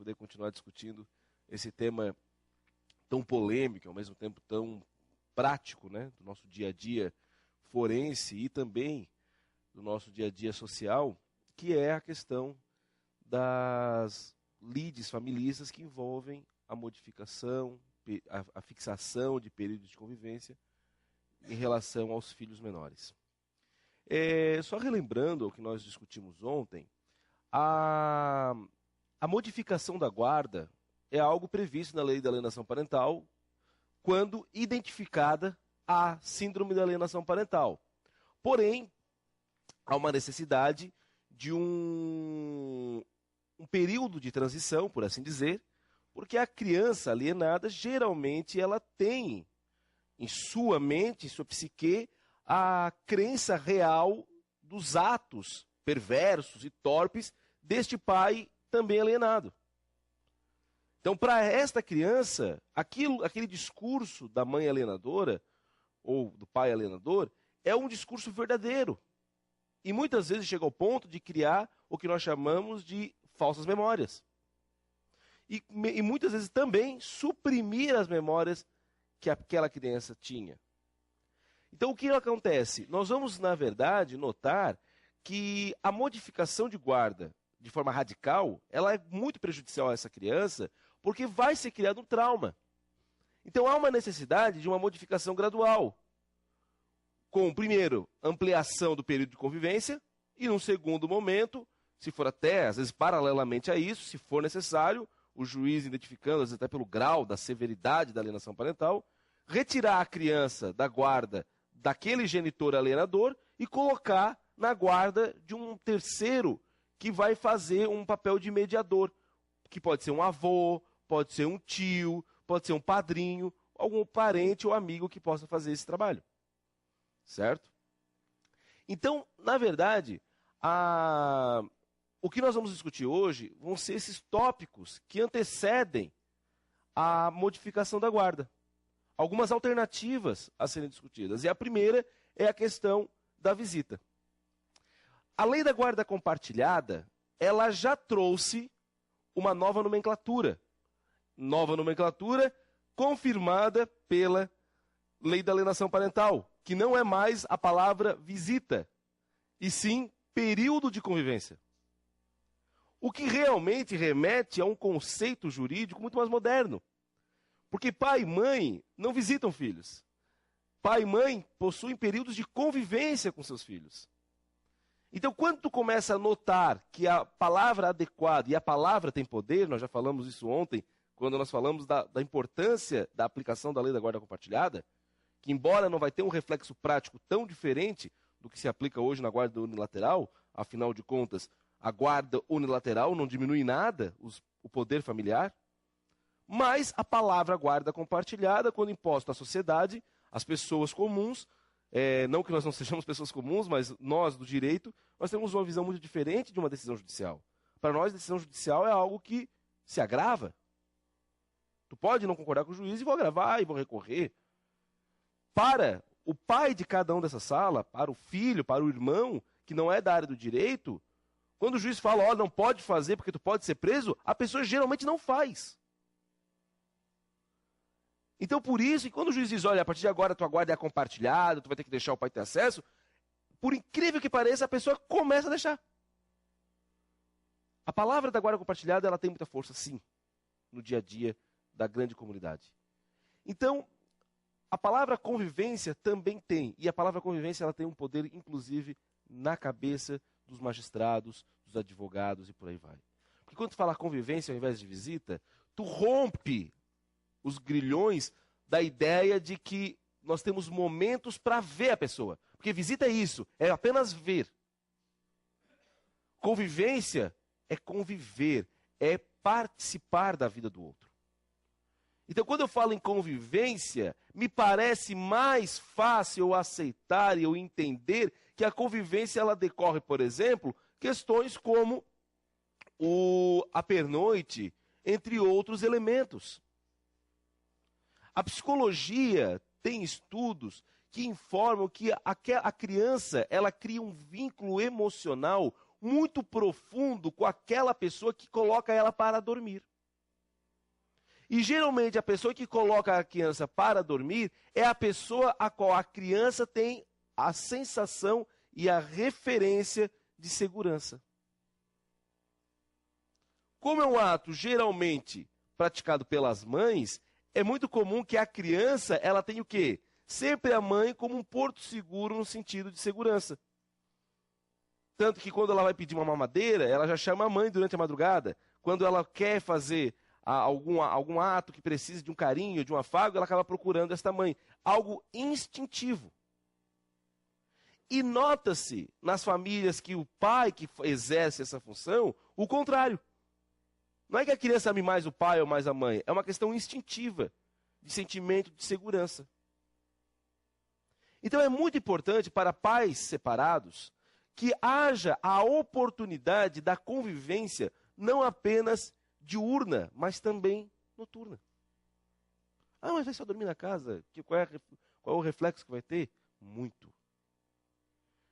poder continuar discutindo esse tema tão polêmico, ao mesmo tempo tão prático, né, do nosso dia a dia forense e também do nosso dia a dia social, que é a questão das lides familistas que envolvem a modificação, a fixação de períodos de convivência em relação aos filhos menores. Só relembrando o que nós discutimos ontem, a modificação da guarda é algo previsto na lei da alienação parental quando identificada a síndrome da alienação parental. Porém, há uma necessidade de um período de transição, por assim dizer, porque a criança alienada, geralmente, ela tem em sua mente, em sua psique, a crença real dos atos perversos e torpes deste pai também alienado. Então, para esta criança, aquele discurso da mãe alienadora, ou do pai alienador, é um discurso verdadeiro. E muitas vezes chega ao ponto de criar o que nós chamamos de falsas memórias. E muitas vezes também suprimir as memórias que aquela criança tinha. Então, o que acontece? Nós vamos, na verdade, notar que a modificação de guarda, de forma radical, ela é muito prejudicial a essa criança, porque vai ser criado um trauma. Então, há uma necessidade de uma modificação gradual. Com, primeiro, ampliação do período de convivência, e num segundo momento, se for até, às vezes, paralelamente a isso, se for necessário, o juiz identificando, às vezes até pelo grau da severidade da alienação parental, retirar a criança da guarda daquele genitor alienador e colocar na guarda de um terceiro que vai fazer um papel de mediador, que pode ser um avô, pode ser um tio, pode ser um padrinho, algum parente ou amigo que possa fazer esse trabalho. Certo? Então, na verdade, o que nós vamos discutir hoje vão ser esses tópicos que antecedem a modificação da guarda. Algumas alternativas a serem discutidas. E a primeira é a questão da visita. A lei da guarda compartilhada, ela já trouxe uma nova nomenclatura. Nova nomenclatura confirmada pela lei da alienação parental, que não é mais a palavra visita, e sim período de convivência. O que realmente remete a um conceito jurídico muito mais moderno. Porque pai e mãe não visitam filhos. Pai e mãe possuem períodos de convivência com seus filhos. Então, quando tu começa a notar que a palavra adequada e a palavra tem poder, nós já falamos isso ontem, quando nós falamos da importância da aplicação da lei da guarda compartilhada, que embora não vai ter um reflexo prático tão diferente do que se aplica hoje na guarda unilateral, afinal de contas, a guarda unilateral não diminui nada o poder familiar, mas a palavra guarda compartilhada, quando imposta à sociedade, às pessoas comuns, não que nós não sejamos pessoas comuns, mas nós do direito, nós temos uma visão muito diferente de uma decisão judicial. Para nós, decisão judicial é algo que se agrava. Tu pode não concordar com o juiz e vou agravar e vou recorrer. Para o pai de cada um dessa sala, para o filho, para o irmão, que não é da área do direito, quando o juiz fala, não pode fazer porque tu pode ser preso, a pessoa geralmente não faz. Então, por isso, e quando o juiz diz, olha, a partir de agora tua guarda é compartilhada, tu vai ter que deixar o pai ter acesso, por incrível que pareça, a pessoa começa a deixar. A palavra da guarda compartilhada, ela tem muita força, sim, no dia a dia da grande comunidade. Então, a palavra convivência também tem, e a palavra convivência, ela tem um poder, inclusive, na cabeça dos magistrados, dos advogados e por aí vai. Porque quando tu fala convivência ao invés de visita, tu rompe os grilhões da ideia de que nós temos momentos para ver a pessoa. Porque visita é isso, é apenas ver. Convivência é conviver, é participar da vida do outro. Então, quando eu falo em convivência, me parece mais fácil eu aceitar e eu entender que a convivência ela decorre, por exemplo, questões como a pernoite, entre outros elementos. A psicologia tem estudos que informam que a criança ela cria um vínculo emocional muito profundo com aquela pessoa que coloca ela para dormir. E geralmente a pessoa que coloca a criança para dormir é a pessoa a qual a criança tem a sensação e a referência de segurança. Como é um ato geralmente praticado pelas mães, é muito comum que a criança, ela tenha o quê? Sempre a mãe como um porto seguro no sentido de segurança. Tanto que quando ela vai pedir uma mamadeira, ela já chama a mãe durante a madrugada. Quando ela quer fazer algum ato que precise de um carinho, de um afago, ela acaba procurando esta mãe. Algo instintivo. E nota-se nas famílias que o pai que exerce essa função, o contrário. Não é que a criança ame mais o pai ou mais a mãe, é uma questão instintiva, de sentimento de segurança. Então é muito importante para pais separados que haja a oportunidade da convivência não apenas diurna, mas também noturna. Ah, mas vai só dormir na casa? Qual é o reflexo que vai ter? Muito.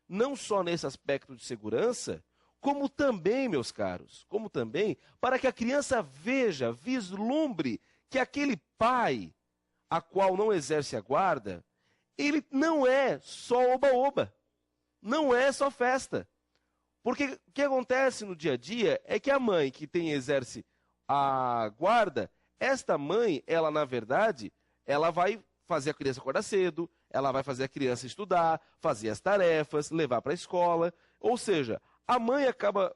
Não só nesse aspecto de segurança, como também, meus caros, como também para que a criança veja, vislumbre que aquele pai a qual não exerce a guarda, ele não é só oba-oba, não é só festa. Porque o que acontece no dia a dia é que a mãe que exerce a guarda, esta mãe, ela na verdade, ela vai fazer a criança acordar cedo, ela vai fazer a criança estudar, fazer as tarefas, levar para a escola. Ou seja, a mãe acaba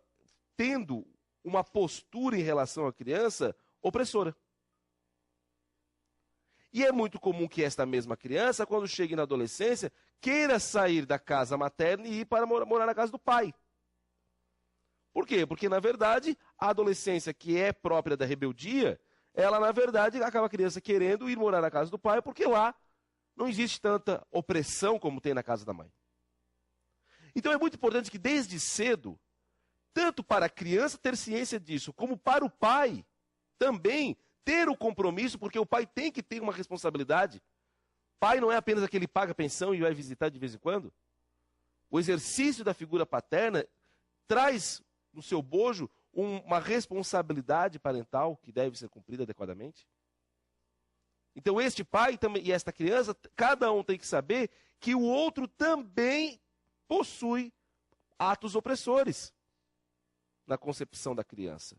tendo uma postura em relação à criança opressora. E é muito comum que esta mesma criança, quando chegue na adolescência, queira sair da casa materna e ir para morar na casa do pai. Por quê? Porque, na verdade, a adolescência que é própria da rebeldia, ela, na verdade, acaba a criança querendo ir morar na casa do pai, porque lá não existe tanta opressão como tem na casa da mãe. Então é muito importante que desde cedo, tanto para a criança ter ciência disso, como para o pai também ter o compromisso, porque o pai tem que ter uma responsabilidade. Pai não é apenas aquele que paga pensão e vai visitar de vez em quando. O exercício da figura paterna traz no seu bojo uma responsabilidade parental que deve ser cumprida adequadamente. Então este pai e esta criança, cada um tem que saber que o outro também possui atos opressores na concepção da criança.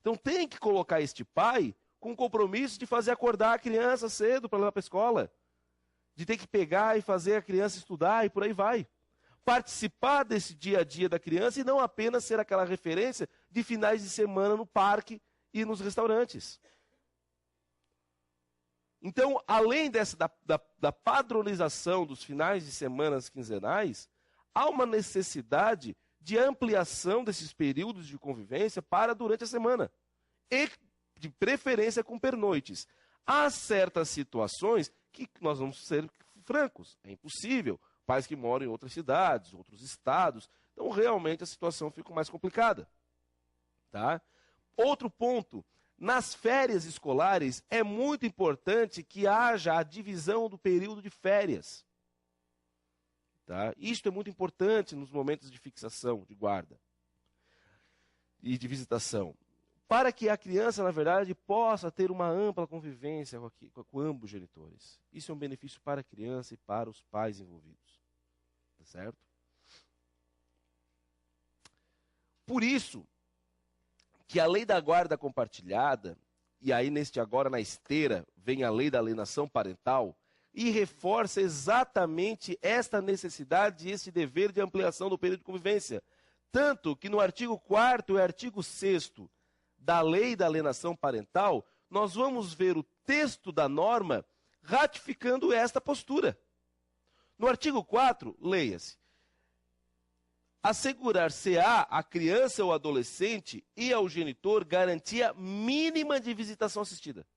Então tem que colocar este pai com o compromisso de fazer acordar a criança cedo para levar para a escola, de ter que pegar e fazer a criança estudar e por aí vai. Participar desse dia a dia da criança e não apenas ser aquela referência de finais de semana no parque e nos restaurantes. Então, além da padronização dos finais de semana quinzenais, há uma necessidade de ampliação desses períodos de convivência para durante a semana. E, de preferência, com pernoites. Há certas situações que nós vamos ser francos, é impossível. Pais que moram em outras cidades, outros estados. Então, realmente, a situação fica mais complicada. Tá? Outro ponto, nas férias escolares, é muito importante que haja a divisão do período de férias. Tá? Isto é muito importante nos momentos de fixação, de guarda e de visitação. Para que a criança, na verdade, possa ter uma ampla convivência com ambos os genitores. Isso é um benefício para a criança e para os pais envolvidos. Tá certo? Por isso, que a lei da guarda compartilhada, e aí neste agora na esteira, vem a lei da alienação parental, e reforça exatamente esta necessidade e esse dever de ampliação do período de convivência. Tanto que no artigo 4º e artigo 6º da lei da alienação parental, nós vamos ver o texto da norma ratificando esta postura. No artigo 4, leia-se: assegurar-se-á à criança ou adolescente e ao genitor garantia mínima de visitação assistida,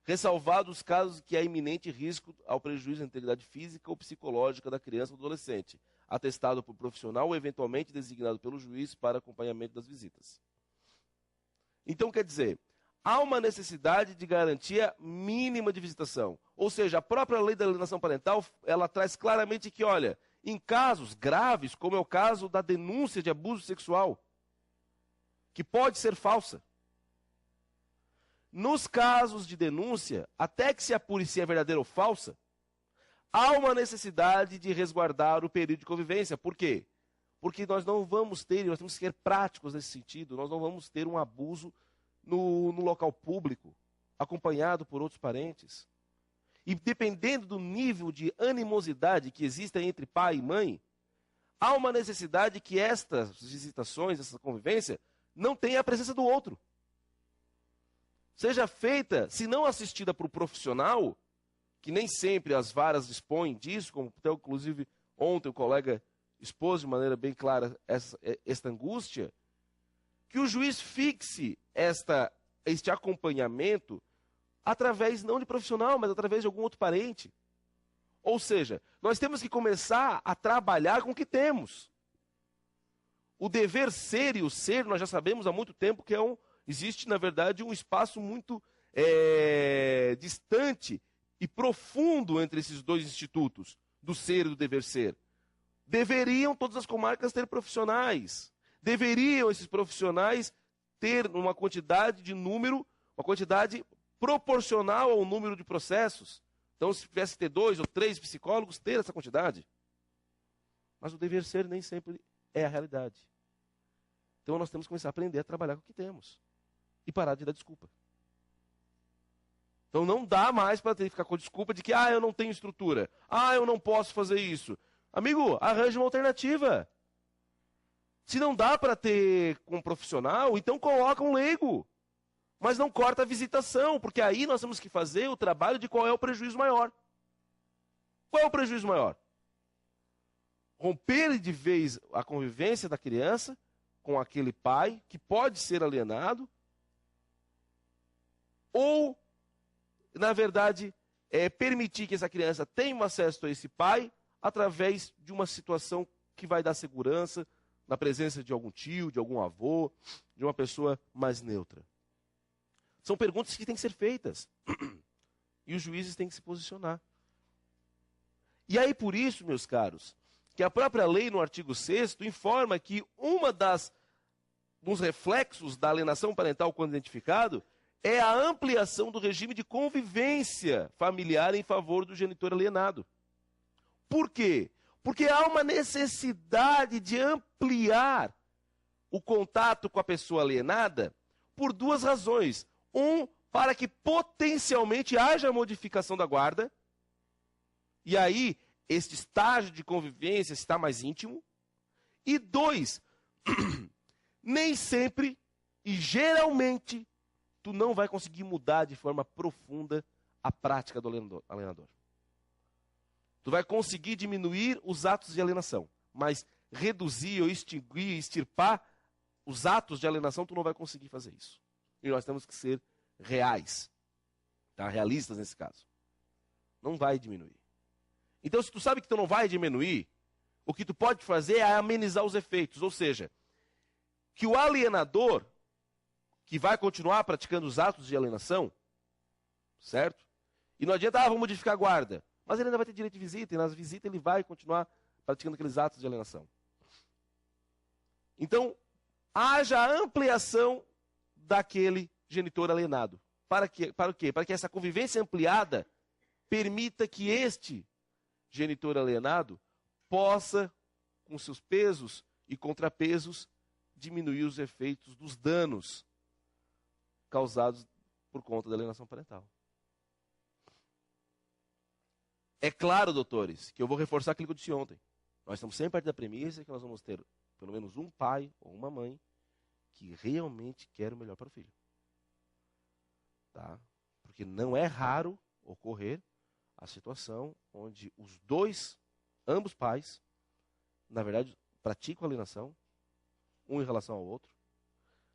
ressalvados os casos que há iminente risco ao prejuízo da integridade física ou psicológica da criança ou adolescente, atestado por profissional ou eventualmente designado pelo juiz para acompanhamento das visitas. Então, quer dizer, há uma necessidade de garantia mínima de visitação. Ou seja, a própria lei da alienação parental, ela traz claramente que, olha, em casos graves, como é o caso da denúncia de abuso sexual, que pode ser falsa, nos casos de denúncia, até que se apure se é verdadeira ou falsa, há uma necessidade de resguardar o período de convivência. Por quê? Porque nós não vamos ter, nós temos que ser práticos nesse sentido, nós não vamos ter um abuso no local público, acompanhado por outros parentes. E dependendo do nível de animosidade que existe entre pai e mãe, há uma necessidade que estas visitações, essa convivência, não tenha a presença do outro. Seja feita, se não assistida por um profissional, que nem sempre as varas dispõem disso, como até inclusive ontem o colega expôs de maneira bem clara esta angústia, que o juiz fixe este acompanhamento através não de profissional, mas através de algum outro parente. Ou seja, nós temos que começar a trabalhar com o que temos. O dever ser e o ser, nós já sabemos há muito tempo que existe, na verdade, um espaço muito distante e profundo entre esses dois institutos, do ser e do dever ser. Deveriam todas as comarcas ter profissionais. Deveriam esses profissionais ter uma quantidade de número, uma quantidade proporcional ao número de processos. Então, se tivesse que ter 2 ou 3 psicólogos, ter essa quantidade. Mas o dever ser nem sempre é a realidade. Então, nós temos que começar a aprender a trabalhar com o que temos. E parar de dar desculpa. Então, não dá mais para ter que ficar com a desculpa de que, eu não tenho estrutura. Eu não posso fazer isso. Amigo, arranje uma alternativa. Se não dá para ter com um profissional, então coloca um leigo. Mas não corta a visitação, porque aí nós temos que fazer o trabalho de qual é o prejuízo maior. Qual é o prejuízo maior? Romper de vez a convivência da criança com aquele pai que pode ser alienado, ou, na verdade, permitir que essa criança tenha acesso a esse pai através de uma situação que vai dar segurança, na presença de algum tio, de algum avô, de uma pessoa mais neutra. São perguntas que têm que ser feitas. E os juízes têm que se posicionar. E aí, por isso, meus caros, que a própria lei, no artigo 6º, informa que dos reflexos da alienação parental quando identificado é a ampliação do regime de convivência familiar em favor do genitor alienado. Por quê? Porque há uma necessidade de ampliar o contato com a pessoa alienada por 2 razões. Para que potencialmente haja modificação da guarda, e aí este estágio de convivência está mais íntimo. E 2, nem sempre e geralmente tu não vai conseguir mudar de forma profunda a prática do alienador. Tu vai conseguir diminuir os atos de alienação, mas reduzir ou extinguir, extirpar os atos de alienação, tu não vai conseguir fazer isso. E nós temos que ser reais, tá? Realistas nesse caso. Não vai diminuir. Então, se tu sabe que tu não vai diminuir, o que tu pode fazer é amenizar os efeitos. Ou seja, que o alienador, que vai continuar praticando os atos de alienação, certo? E não adianta, vamos modificar a guarda. Mas ele ainda vai ter direito de visita, e nas visitas ele vai continuar praticando aqueles atos de alienação. Então, haja a ampliação daquele genitor alienado. Para quê? Para que essa convivência ampliada permita que este genitor alienado possa, com seus pesos e contrapesos, diminuir os efeitos dos danos causados por conta da alienação parental. É claro, doutores, que eu vou reforçar aquilo que eu disse ontem. Nós estamos sempre a partir da premissa que nós vamos ter pelo menos um pai ou uma mãe que realmente quer o melhor para o filho. Tá? Porque não é raro ocorrer a situação onde ambos pais, na verdade, praticam alienação, um em relação ao outro.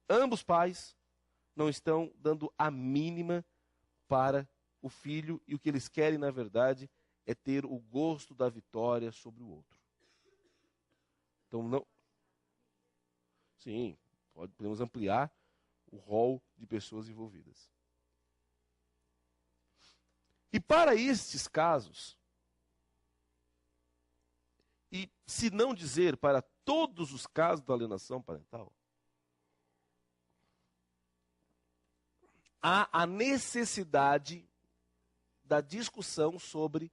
Ambos pais não estão dando a mínima para o filho e o que eles querem, na verdade, é ter o gosto da vitória sobre o outro. Então, não. Sim, podemos ampliar o rol de pessoas envolvidas. E para estes casos, e se não dizer para todos os casos da alienação parental, há a necessidade da discussão sobre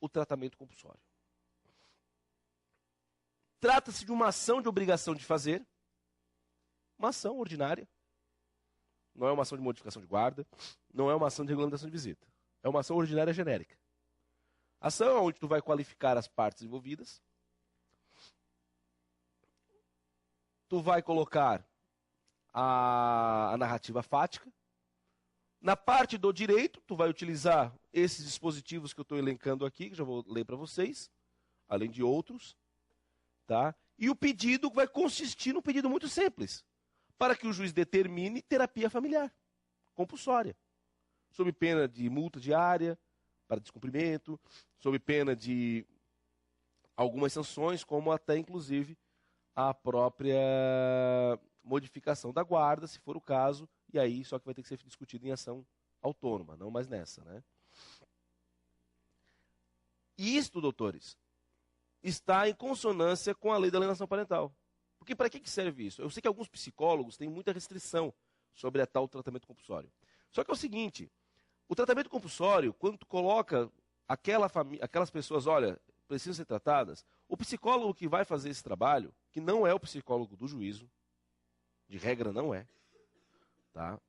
o tratamento compulsório. Trata-se de uma ação de obrigação de fazer, uma ação ordinária. Não é uma ação de modificação de guarda, não é uma ação de regulamentação de visita. É uma ação ordinária genérica. Ação onde tu vai qualificar as partes envolvidas, tu vai colocar a narrativa fática. Na parte do direito, tu vai utilizar esses dispositivos que eu estou elencando aqui, que já vou ler para vocês, além de outros. Tá? E o pedido vai consistir num pedido muito simples, para que o juiz determine terapia familiar, compulsória, sob pena de multa diária para descumprimento, sob pena de algumas sanções, como até inclusive a própria modificação da guarda, se for o caso, e aí só que vai ter que ser discutido em ação autônoma, não mais nessa, né? E isto, doutores, está em consonância com a lei da alienação parental. Porque para que serve isso? Eu sei que alguns psicólogos têm muita restrição sobre a tal tratamento compulsório. Só que é o seguinte, o tratamento compulsório, quando tu coloca aquelas pessoas, olha, precisam ser tratadas, o psicólogo que vai fazer esse trabalho, que não é o psicólogo do juízo, de regra não é, tá?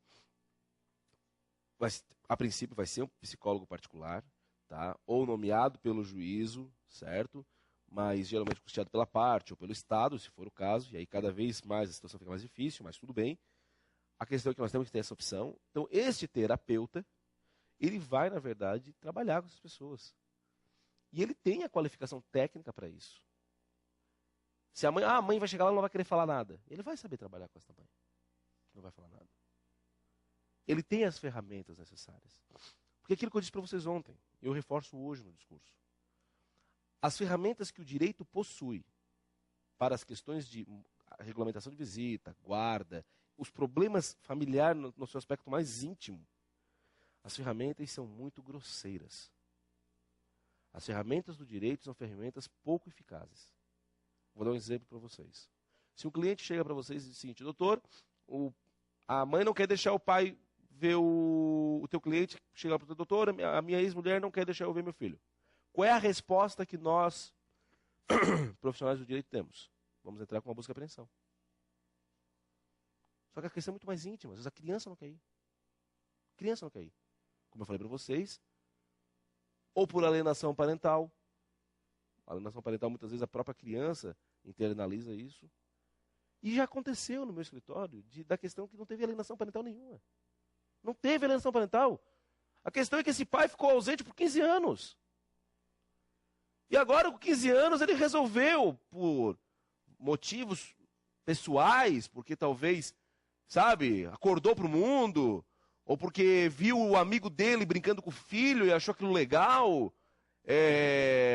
Mas, a princípio vai ser um psicólogo particular, tá? Ou nomeado pelo juízo, certo? Mas geralmente custeado pela parte ou pelo Estado, se for o caso, e aí cada vez mais a situação fica mais difícil, mas tudo bem. A questão é que nós temos que ter essa opção. Então, este terapeuta, ele vai, na verdade, trabalhar com essas pessoas. E ele tem a qualificação técnica para isso. Se a mãe vai chegar lá e não vai querer falar nada, ele vai saber trabalhar com essa mãe. Não vai falar nada. Ele tem as ferramentas necessárias. Porque aquilo que eu disse para vocês ontem, eu reforço hoje no discurso. As ferramentas que o direito possui para as questões de regulamentação de visita, guarda, os problemas familiares no seu aspecto mais íntimo, as ferramentas são muito grosseiras. As ferramentas do direito são ferramentas pouco eficazes. Vou dar um exemplo para vocês. Se um cliente chega para vocês e diz o seguinte, doutor, a mãe não quer deixar o pai ver o teu cliente, chega para o doutor, a minha ex-mulher não quer deixar eu ver meu filho. Qual é a resposta que nós, profissionais do direito, temos? Vamos entrar com uma busca e apreensão. Só que a questão é muito mais íntima. Às vezes a criança não quer ir. A criança não quer ir. Como eu falei para vocês, ou por alienação parental. A alienação parental, muitas vezes, a própria criança internaliza isso. E já aconteceu no meu escritório da questão que não teve alienação parental nenhuma. Não teve alienação parental. A questão é que esse pai ficou ausente por 15 anos. E agora, com 15 anos, ele resolveu, por motivos pessoais, porque talvez, sabe, acordou para o mundo, ou porque viu o amigo dele brincando com o filho e achou aquilo legal,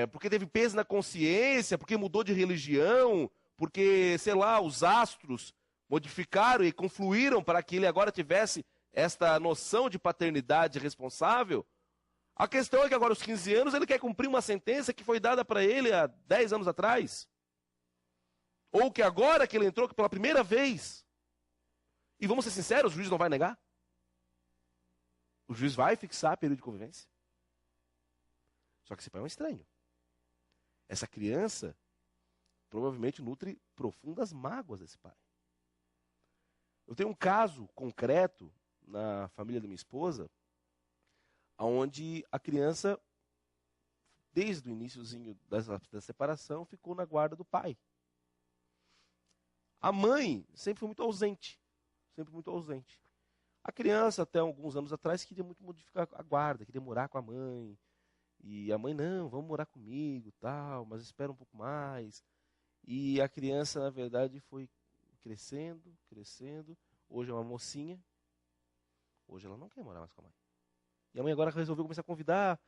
porque teve peso na consciência, porque mudou de religião, porque, sei lá, os astros modificaram e confluíram para que ele agora tivesse esta noção de paternidade responsável. A questão é que agora, aos 15 anos, ele quer cumprir uma sentença que foi dada para ele há 10 anos atrás. Ou que agora que ele entrou pela primeira vez. E vamos ser sinceros, o juiz não vai negar. O juiz vai fixar período de convivência. Só que esse pai é um estranho. Essa criança provavelmente nutre profundas mágoas desse pai. Eu tenho um caso concreto na família da minha esposa, onde a criança, desde o iniciozinho da separação, ficou na guarda do pai. A mãe sempre foi muito ausente. Sempre muito ausente. A criança, até alguns anos atrás, queria muito modificar a guarda, queria morar com a mãe. E a mãe, não, vamos morar comigo, tal, mas espera um pouco mais. E a criança, na verdade, foi crescendo, crescendo. Hoje é uma mocinha. Hoje ela não quer morar mais com a mãe. E a mãe agora resolveu começar a convidar,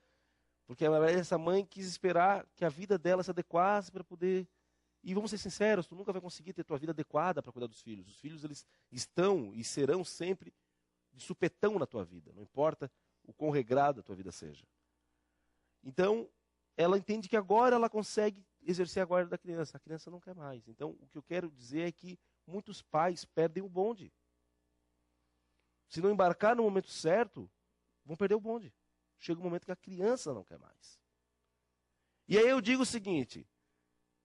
porque essa mãe quis esperar que a vida dela se adequasse para poder... E vamos ser sinceros, tu nunca vai conseguir ter tua vida adequada para cuidar dos filhos. Os filhos, eles estão e serão sempre de supetão na tua vida, não importa o quão regrada a tua vida seja. Então, ela entende que agora ela consegue exercer a guarda da criança. A criança não quer mais. Então, o que eu quero dizer é que muitos pais perdem o bonde. se não embarcar no momento certo, vão perder o bonde. Chega um momento que a criança não quer mais. E aí eu digo o seguinte,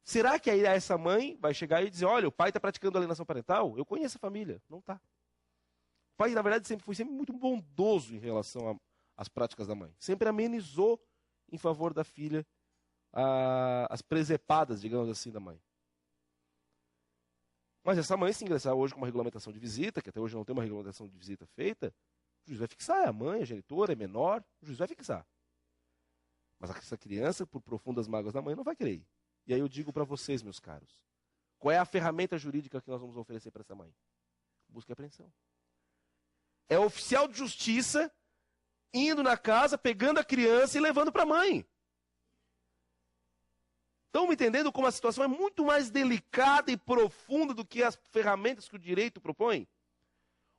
será que aí essa mãe vai chegar e dizer, olha, o pai está praticando alienação parental? Eu conheço a família. Não está. O pai, na verdade, foi sempre muito bondoso em relação às práticas da mãe. Sempre amenizou em favor da filha as presepadas, digamos assim, da mãe. Mas essa mãe, se ingressar hoje com uma regulamentação de visita, que até hoje não tem uma regulamentação de visita feita, o juiz vai fixar, é a mãe, a genitora, é menor, o juiz vai fixar. Mas essa criança, por profundas mágoas da mãe, não vai querer ir. E aí eu digo para vocês, meus caros, qual é a ferramenta jurídica que nós vamos oferecer para essa mãe? Busca e apreensão. É o oficial de justiça indo na casa, pegando a criança e levando para a mãe. Estão me entendendo como a situação é muito mais delicada e profunda do que as ferramentas que o direito propõe?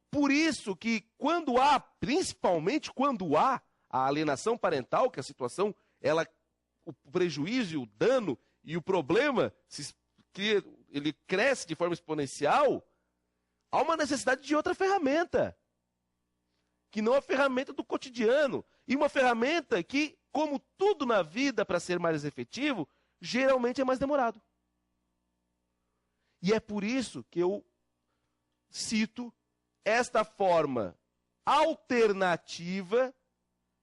Por isso que quando há, principalmente quando há a alienação parental, que a situação, o prejuízo, o dano e o problema, ele cresce de forma exponencial, há uma necessidade de outra ferramenta, que não a ferramenta do cotidiano, e uma ferramenta que, como tudo na vida, para ser mais efetivo, geralmente é mais demorado. E é por isso que eu cito esta forma alternativa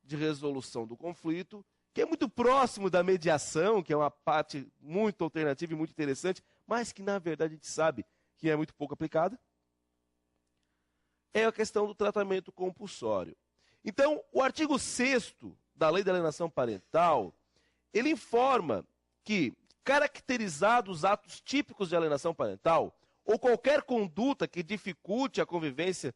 de resolução do conflito, que é muito próximo da mediação, que é uma parte muito alternativa e muito interessante, mas que na verdade a gente sabe que é muito pouco aplicada, é a questão do tratamento compulsório. Então, o artigo 6º da Lei da Alienação Parental, ele informa que, caracterizados os atos típicos de alienação parental, ou qualquer conduta que dificulte a convivência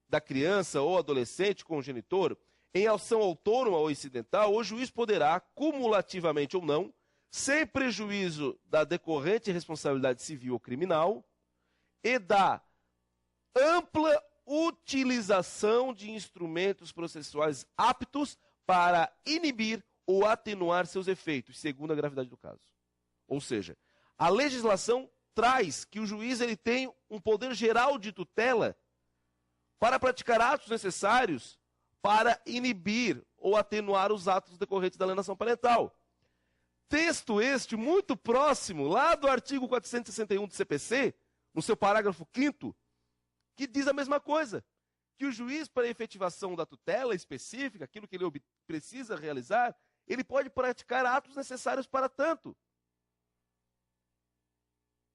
da criança ou adolescente com o genitor, em ação autônoma ou incidental, o juiz poderá, cumulativamente ou não, sem prejuízo da decorrente responsabilidade civil ou criminal, e da ampla utilização de instrumentos processuais aptos para inibir ou atenuar seus efeitos, segundo a gravidade do caso. Ou seja, a legislação traz que o juiz ele tem um poder geral de tutela para praticar atos necessários para inibir ou atenuar os atos decorrentes da alienação parental. Texto este muito próximo, lá do artigo 461 do CPC, no seu parágrafo 5º, que diz a mesma coisa, que o juiz, para a efetivação da tutela específica, aquilo que ele precisa realizar, ele pode praticar atos necessários para tanto.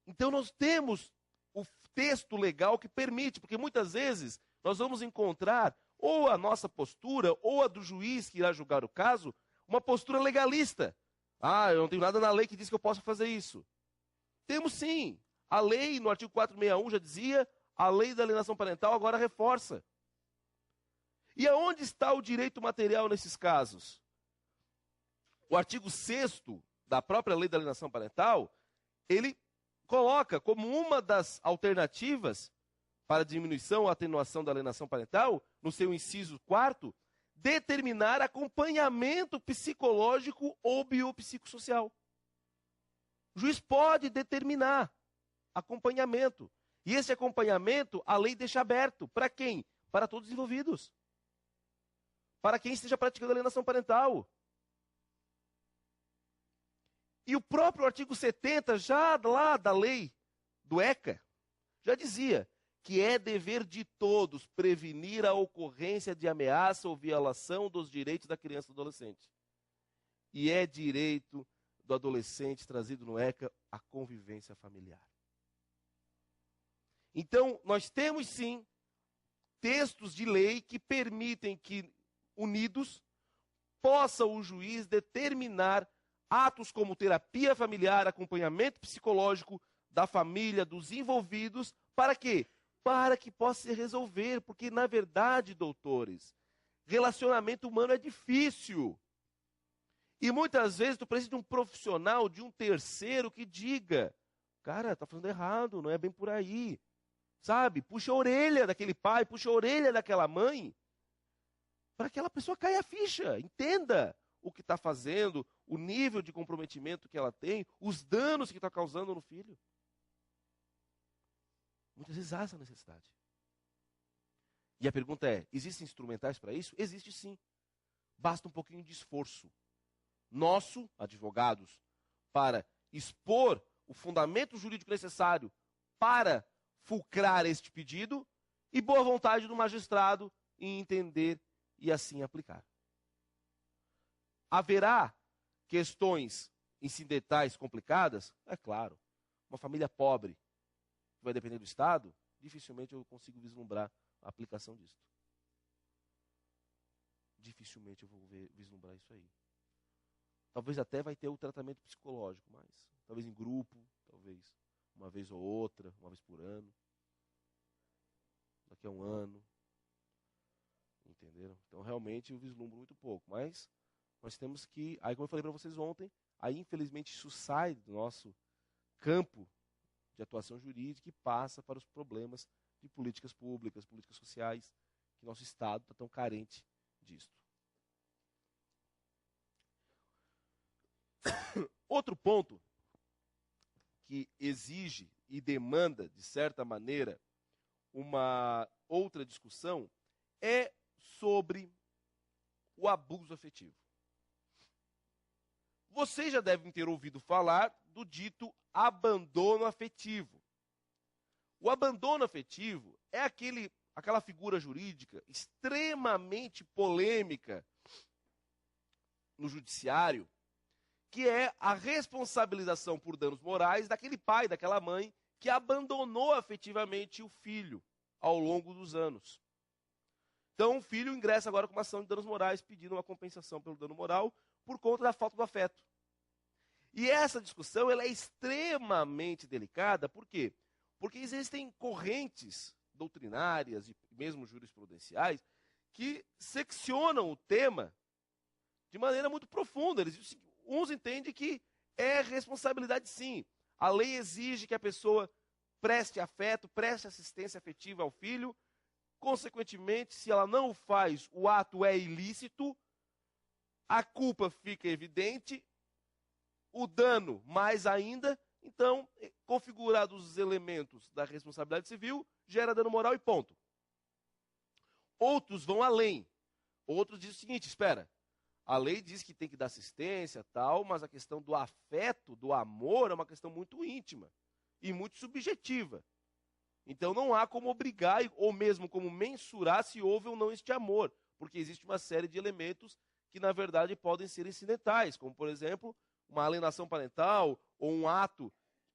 Então nós temos o texto legal que permite, porque muitas vezes nós vamos encontrar ou a nossa postura, ou a do juiz que irá julgar o caso, uma postura legalista. Ah, eu não tenho nada na lei que diz que eu posso fazer isso. Temos sim. A lei, no artigo 461, já dizia, a lei da alienação parental agora reforça. E aonde está o direito material nesses casos? O artigo 6º da própria lei da alienação parental, ele coloca como uma das alternativas para diminuição ou atenuação da alienação parental, no seu inciso 4º, determinar acompanhamento psicológico ou biopsicossocial. O juiz pode determinar acompanhamento. E esse acompanhamento, a lei deixa aberto. Para quem? Para todos os envolvidos. Para quem esteja praticando alienação parental. E o próprio artigo 70, já lá da lei do ECA, já dizia que é dever de todos prevenir a ocorrência de ameaça ou violação dos direitos da criança e do adolescente. E é direito do adolescente trazido no ECA a convivência familiar. Então, nós temos sim textos de lei que permitem que, unidos, possa o juiz determinar atos como terapia familiar, acompanhamento psicológico da família, dos envolvidos, para quê? Para que possa se resolver, porque na verdade, doutores, relacionamento humano é difícil. E muitas vezes tu precisa de um profissional, de um terceiro que diga, cara, tá fazendo errado, não é bem por aí. Sabe? Puxa a orelha daquele pai, puxa a orelha daquela mãe, para que aquela pessoa caia a ficha, entenda o que está fazendo, o nível de comprometimento que ela tem, os danos que está causando no filho. Muitas vezes há essa necessidade. E a pergunta é, existem instrumentais para isso? Existe sim. Basta um pouquinho de esforço nosso, advogados, para expor o fundamento jurídico necessário para fulcrar este pedido e boa vontade do magistrado em entender e assim aplicar. Haverá questões incidentais complicadas? É claro. Uma família pobre, que vai depender do Estado, dificilmente eu consigo vislumbrar a aplicação disso. Dificilmente eu vou vislumbrar isso aí. Talvez até vai ter o tratamento psicológico, mas talvez em grupo, talvez uma vez ou outra, uma vez por ano, daqui a um ano. Entenderam? Então realmente eu vislumbro muito pouco, mas nós temos que, aí como eu falei para vocês ontem, aí infelizmente isso sai do nosso campo de atuação jurídica e passa para os problemas de políticas públicas, políticas sociais, que nosso Estado está tão carente disto. Outro ponto que exige e demanda, de certa maneira, uma outra discussão é sobre o abuso afetivo. Vocês já devem ter ouvido falar do dito abandono afetivo. O abandono afetivo é aquela figura jurídica extremamente polêmica no judiciário, que é a responsabilização por danos morais daquele pai, daquela mãe, que abandonou afetivamente o filho ao longo dos anos. Então, o filho ingressa agora com uma ação de danos morais, pedindo uma compensação pelo dano moral por conta da falta do afeto. E essa discussão ela é extremamente delicada, por quê? Porque existem correntes doutrinárias e mesmo jurisprudenciais que seccionam o tema de maneira muito profunda. Uns entendem que é responsabilidade sim. A lei exige que a pessoa preste afeto, preste assistência afetiva ao filho. Consequentemente, se ela não o faz, o ato é ilícito, a culpa fica evidente, o dano mais ainda. Então, configurados os elementos da responsabilidade civil, gera dano moral e ponto. Outros vão além. Outros dizem o seguinte, espera, a lei diz que tem que dar assistência, tal, mas a questão do afeto, do amor, é uma questão muito íntima e muito subjetiva. Então não há como obrigar ou mesmo como mensurar se houve ou não este amor, porque existe uma série de elementos que, na verdade, podem ser incidentais, como, por exemplo, uma alienação parental ou um ato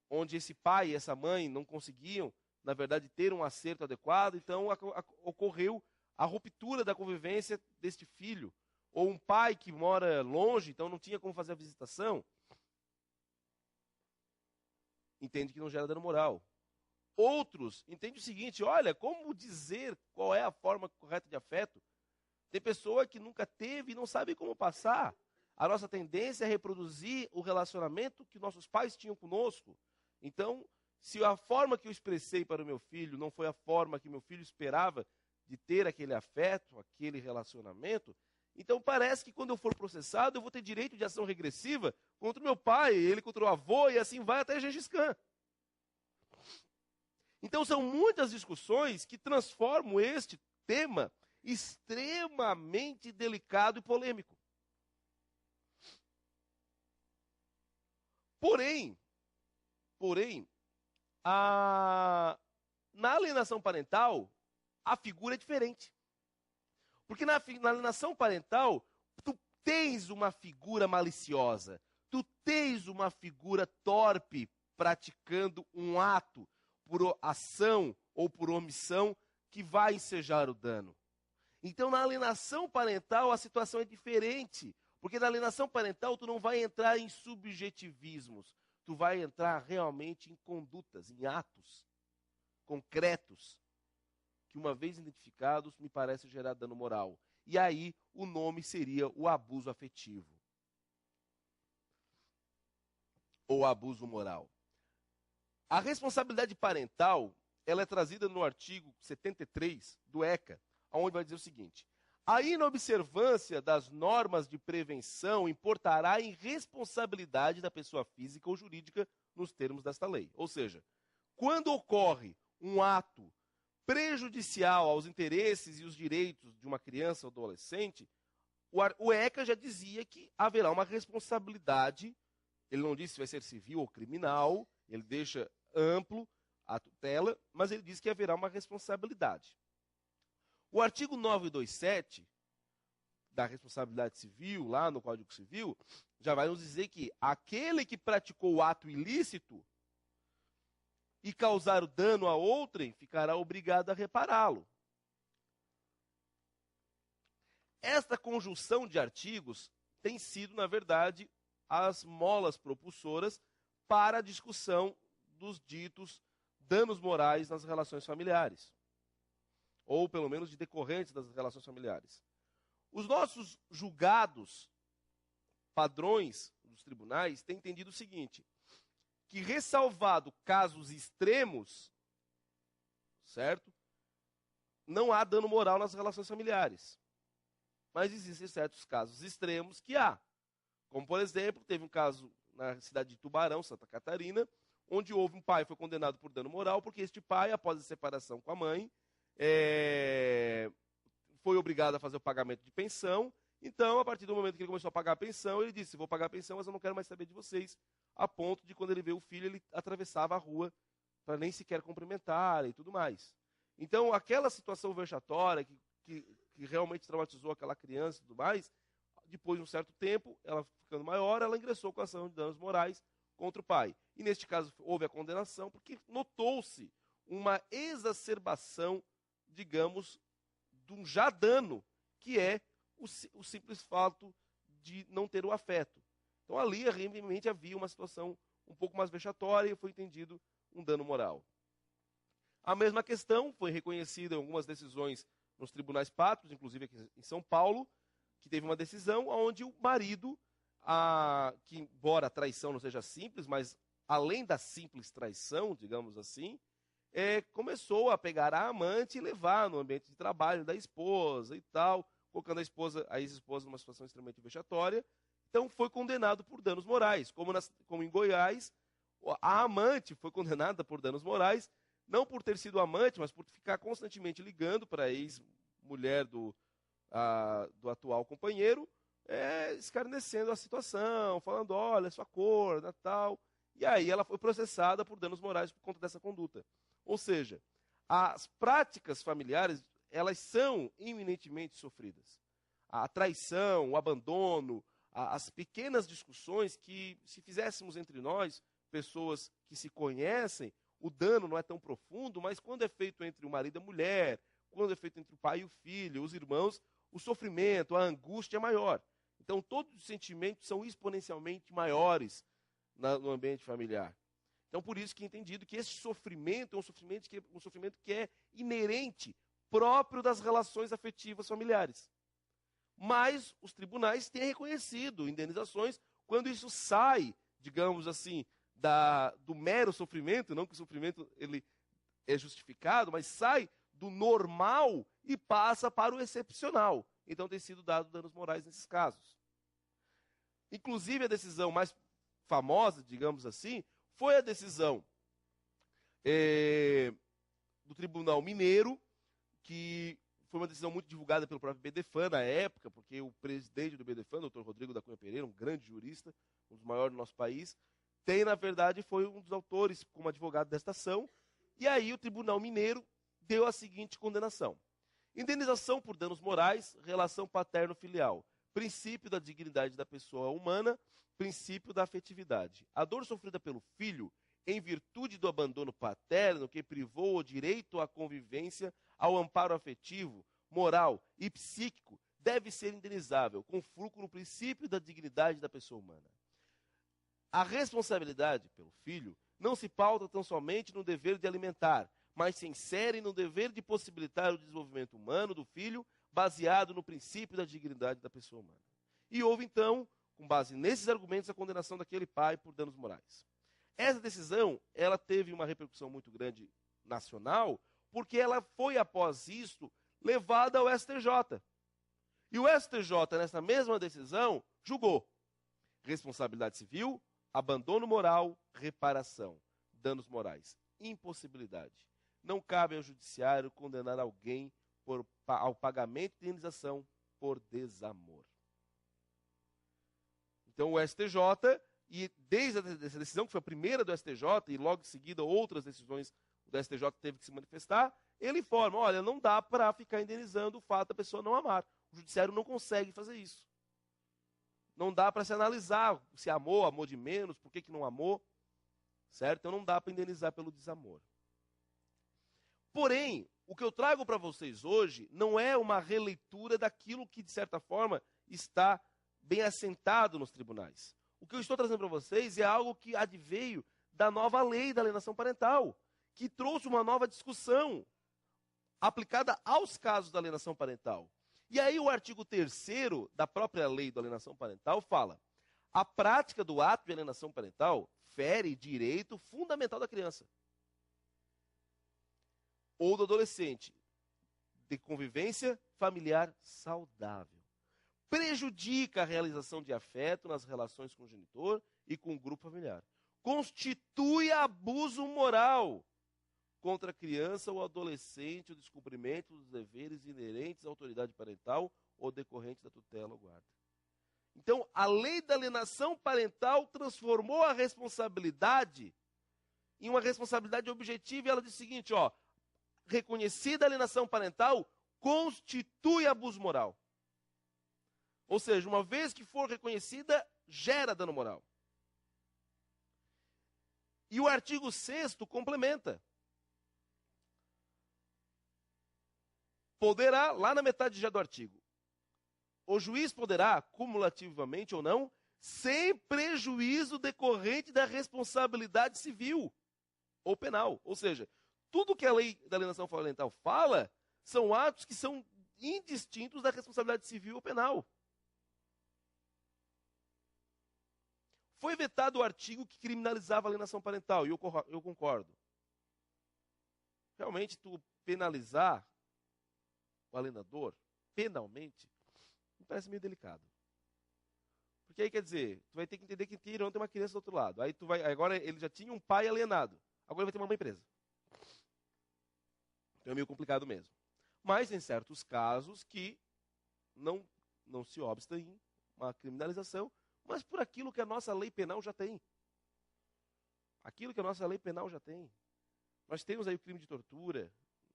onde esse pai e essa mãe não conseguiam, na verdade, ter um acerto adequado, então ocorreu a ruptura da convivência deste filho. Ou um pai que mora longe, então não tinha como fazer a visitação, entende que não gera dano moral. Outros entendem o seguinte, olha, como dizer qual é a forma correta de afeto? Tem pessoa que nunca teve e não sabe como passar. A nossa tendência é reproduzir o relacionamento que nossos pais tinham conosco. Então, se a forma que eu expressei para o meu filho não foi a forma que meu filho esperava de ter aquele afeto, aquele relacionamento, então parece que quando eu for processado, eu vou ter direito de ação regressiva contra o meu pai, ele contra o avô, e assim vai até Gengis Khan. Então são muitas discussões que transformam este tema extremamente delicado e polêmico. Porém, na alienação parental, a figura é diferente. Porque na alienação parental, tu tens uma figura maliciosa, tu tens uma figura torpe praticando um ato por ação ou por omissão que vai ensejar o dano. Então, na alienação parental, a situação é diferente. Porque na alienação parental, tu não vai entrar em subjetivismos. Tu vai entrar realmente em condutas, em atos concretos, que uma vez identificados, me parece gerar dano moral. E aí, o nome seria o abuso afetivo. Ou abuso moral. A responsabilidade parental, ela é trazida no artigo 73 do ECA, onde vai dizer o seguinte: a inobservância das normas de prevenção importará em responsabilidade da pessoa física ou jurídica nos termos desta lei. Ou seja, quando ocorre um ato prejudicial aos interesses e os direitos de uma criança ou adolescente, o ECA já dizia que haverá uma responsabilidade. Ele não disse se vai ser civil ou criminal, ele deixa amplo a tutela, mas ele diz que haverá uma responsabilidade. O artigo 927 da responsabilidade civil, lá no Código Civil, já vai nos dizer que aquele que praticou o ato ilícito e causar o dano a outrem ficará obrigado a repará-lo. Esta conjunção de artigos tem sido, na verdade, as molas propulsoras para a discussão dos ditos danos morais nas relações familiares, ou pelo menos de decorrentes das relações familiares. Os nossos julgados padrões dos tribunais têm entendido o seguinte, que ressalvado casos extremos, certo? Não há dano moral nas relações familiares. Mas existem certos casos extremos que há. Como, por exemplo, teve um caso na cidade de Tubarão, Santa Catarina, onde houve um pai que foi condenado por dano moral, porque este pai, após a separação com a mãe, foi obrigado a fazer o pagamento de pensão. Então, a partir do momento que ele começou a pagar a pensão, ele disse, vou pagar a pensão, mas eu não quero mais saber de vocês. A ponto de, quando ele vê o filho, ele atravessava a rua para nem sequer cumprimentar e tudo mais. Então, aquela situação vexatória que realmente traumatizou aquela criança e tudo mais, depois de um certo tempo, ela ficando maior, ela ingressou com a ação de danos morais contra o pai. E neste caso houve a condenação, porque notou-se uma exacerbação, digamos, de um já dano, que é o simples fato de não ter o afeto. Então ali, realmente, havia uma situação um pouco mais vexatória e foi entendido um dano moral. A mesma questão foi reconhecida em algumas decisões nos tribunais pátrios, inclusive aqui em São Paulo, que teve uma decisão onde o marido, que embora a traição não seja simples, mas além da simples traição, digamos assim, começou a pegar a amante e levar no ambiente de trabalho da esposa e tal, colocando a ex-esposa numa situação extremamente vexatória. Então foi condenado por danos morais, como em Goiás, a amante foi condenada por danos morais, não por ter sido amante, mas por ficar constantemente ligando para a ex-mulher do atual companheiro, escarnecendo a situação, falando, olha, sua cor, tal. E aí ela foi processada por danos morais por conta dessa conduta. Ou seja, as práticas familiares, elas são eminentemente sofridas. A traição, o abandono, as pequenas discussões que, se fizéssemos entre nós, pessoas que se conhecem, o dano não é tão profundo, mas quando é feito entre o marido e a mulher, quando é feito entre o pai e o filho, os irmãos, o sofrimento, a angústia é maior. Então, todos os sentimentos são exponencialmente maiores no ambiente familiar. Então, por isso que é entendido que esse sofrimento é um sofrimento que é inerente, próprio das relações afetivas familiares. Mas os tribunais têm reconhecido indenizações quando isso sai, digamos assim, do mero sofrimento, não que o sofrimento ele é justificado, mas sai do normal e passa para o excepcional. Então tem sido dado danos morais nesses casos. Inclusive a decisão mais famosa, digamos assim, foi a decisão do Tribunal Mineiro, que foi uma decisão muito divulgada pelo próprio BDFAN na época, porque o presidente do BDFAN, doutor Rodrigo da Cunha Pereira, um grande jurista, um dos maiores do nosso país, na verdade, foi um dos autores como advogado desta ação, e aí o Tribunal Mineiro deu a seguinte condenação. Indenização por danos morais, relação paterno-filial, princípio da dignidade da pessoa humana, princípio da afetividade. A dor sofrida pelo filho, em virtude do abandono paterno que privou o direito à convivência, ao amparo afetivo, moral e psíquico, deve ser indenizável, com fulcro no princípio da dignidade da pessoa humana. A responsabilidade pelo filho não se pauta tão somente no dever de alimentar, mas se insere no dever de possibilitar o desenvolvimento humano do filho, baseado no princípio da dignidade da pessoa humana. E houve, então, com base nesses argumentos, a condenação daquele pai por danos morais. Essa decisão, ela teve uma repercussão muito grande nacional, porque ela foi, após isso, levada ao STJ. E o STJ, nessa mesma decisão, julgou responsabilidade civil, abandono moral, reparação, danos morais, impossibilidade. Não cabe ao judiciário condenar alguém ao pagamento de indenização por desamor. Então o STJ, e desde essa decisão, que foi a primeira do STJ, e logo em seguida outras decisões do STJ teve que se manifestar, ele informa, olha, não dá para ficar indenizando o fato da pessoa não amar. O judiciário não consegue fazer isso. Não dá para se analisar se amou de menos, por que não amou, certo? Então não dá para indenizar pelo desamor. Porém, o que eu trago para vocês hoje não é uma releitura daquilo que, de certa forma, está bem assentado nos tribunais. O que eu estou trazendo para vocês é algo que adveio da nova lei da alienação parental, que trouxe uma nova discussão aplicada aos casos da alienação parental. E aí o artigo 3º da própria lei da alienação parental fala: a prática do ato de alienação parental fere direito fundamental da criança ou do adolescente de convivência familiar saudável. Prejudica a realização de afeto nas relações com o genitor e com o grupo familiar. Constitui abuso moral contra a criança ou adolescente o descumprimento dos deveres inerentes à autoridade parental ou decorrente da tutela ou guarda. Então, a lei da alienação parental transformou a responsabilidade em uma responsabilidade objetiva, e ela diz o seguinte, ó, reconhecida a alienação parental, constitui abuso moral. Ou seja, uma vez que for reconhecida, gera dano moral. E o artigo 6º complementa. Poderá, lá na metade já do artigo, o juiz poderá, cumulativamente ou não, sem prejuízo decorrente da responsabilidade civil ou penal. Ou seja, tudo que a lei da alienação parental fala são atos que são indistintos da responsabilidade civil ou penal. Foi vetado o artigo que criminalizava a alienação parental, e eu concordo. Realmente, tu penalizar o alienador, penalmente, me parece meio delicado. Porque aí quer dizer, tu vai ter que entender que não tem uma criança do outro lado. Aí agora ele já tinha um pai alienado, agora vai ter uma mãe presa. Então é meio complicado mesmo. Mas em certos casos que não se obsta em uma criminalização, mas por aquilo que a nossa lei penal já tem. Aquilo que a nossa lei penal já tem. Nós temos aí o crime de tortura,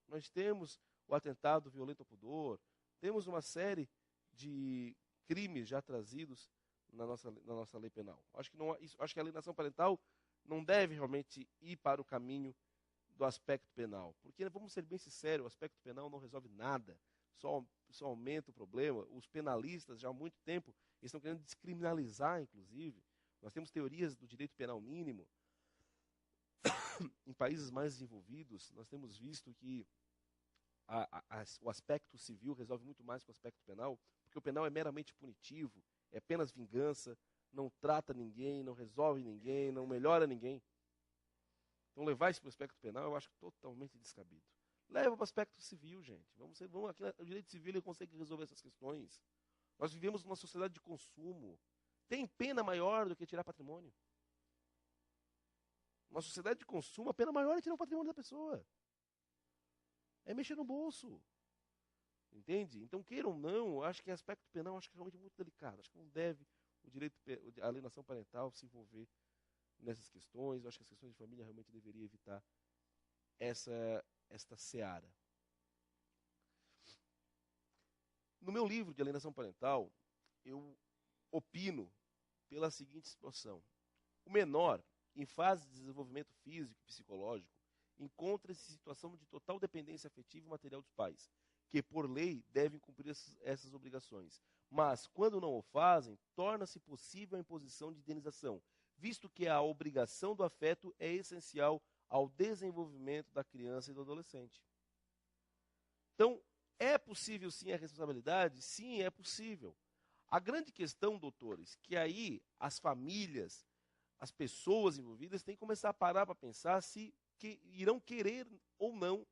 nós temos o atentado violento ao pudor, temos uma série de crimes já trazidos na nossa lei penal. Acho que a alienação parental não deve realmente ir para o caminho do aspecto penal. Porque, vamos ser bem sinceros, o aspecto penal não resolve nada, só aumenta o problema. Os penalistas, já há muito tempo, estão querendo descriminalizar, inclusive. Nós temos teorias do direito penal mínimo. Em países mais desenvolvidos, nós temos visto que o aspecto civil resolve muito mais que o aspecto penal, porque o penal é meramente punitivo, é apenas vingança, não trata ninguém, não resolve ninguém, não melhora ninguém. Então, levar isso para o aspecto penal, eu acho totalmente descabido. Leva para o aspecto civil, gente. Aqui, o direito civil ele consegue resolver essas questões. Nós vivemos numa sociedade de consumo. Tem pena maior do que tirar patrimônio? Uma sociedade de consumo, a pena maior é tirar o patrimônio da pessoa. É mexer no bolso. Entende? Então, queira ou não, eu acho que o aspecto penal acho que é realmente muito delicado. Acho que não deve a alienação parental se envolver nessas questões. Eu acho que as questões de família realmente deveria evitar esta seara. No meu livro de alienação parental, eu opino pela seguinte situação. O menor, em fase de desenvolvimento físico e psicológico, encontra-se em situação de total dependência afetiva e material dos pais, que, por lei, devem cumprir essas obrigações. Mas, quando não o fazem, torna-se possível a imposição de indenização, visto que a obrigação do afeto é essencial ao desenvolvimento da criança e do adolescente. Então, é possível sim a responsabilidade? Sim, é possível. A grande questão, doutores, que aí as famílias, as pessoas envolvidas têm que começar a parar para pensar se irão querer ou não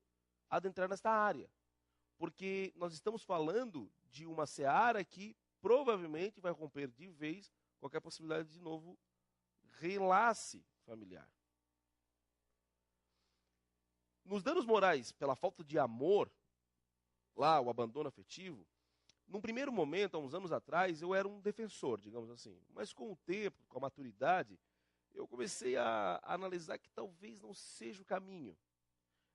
adentrar nesta área. Porque nós estamos falando de uma seara que provavelmente vai romper de vez qualquer possibilidade de novo relace familiar. Nos danos morais, pela falta de amor, lá, o abandono afetivo, num primeiro momento, há uns anos atrás, eu era um defensor, digamos assim. Mas com o tempo, com a maturidade, eu comecei a analisar que talvez não seja o caminho.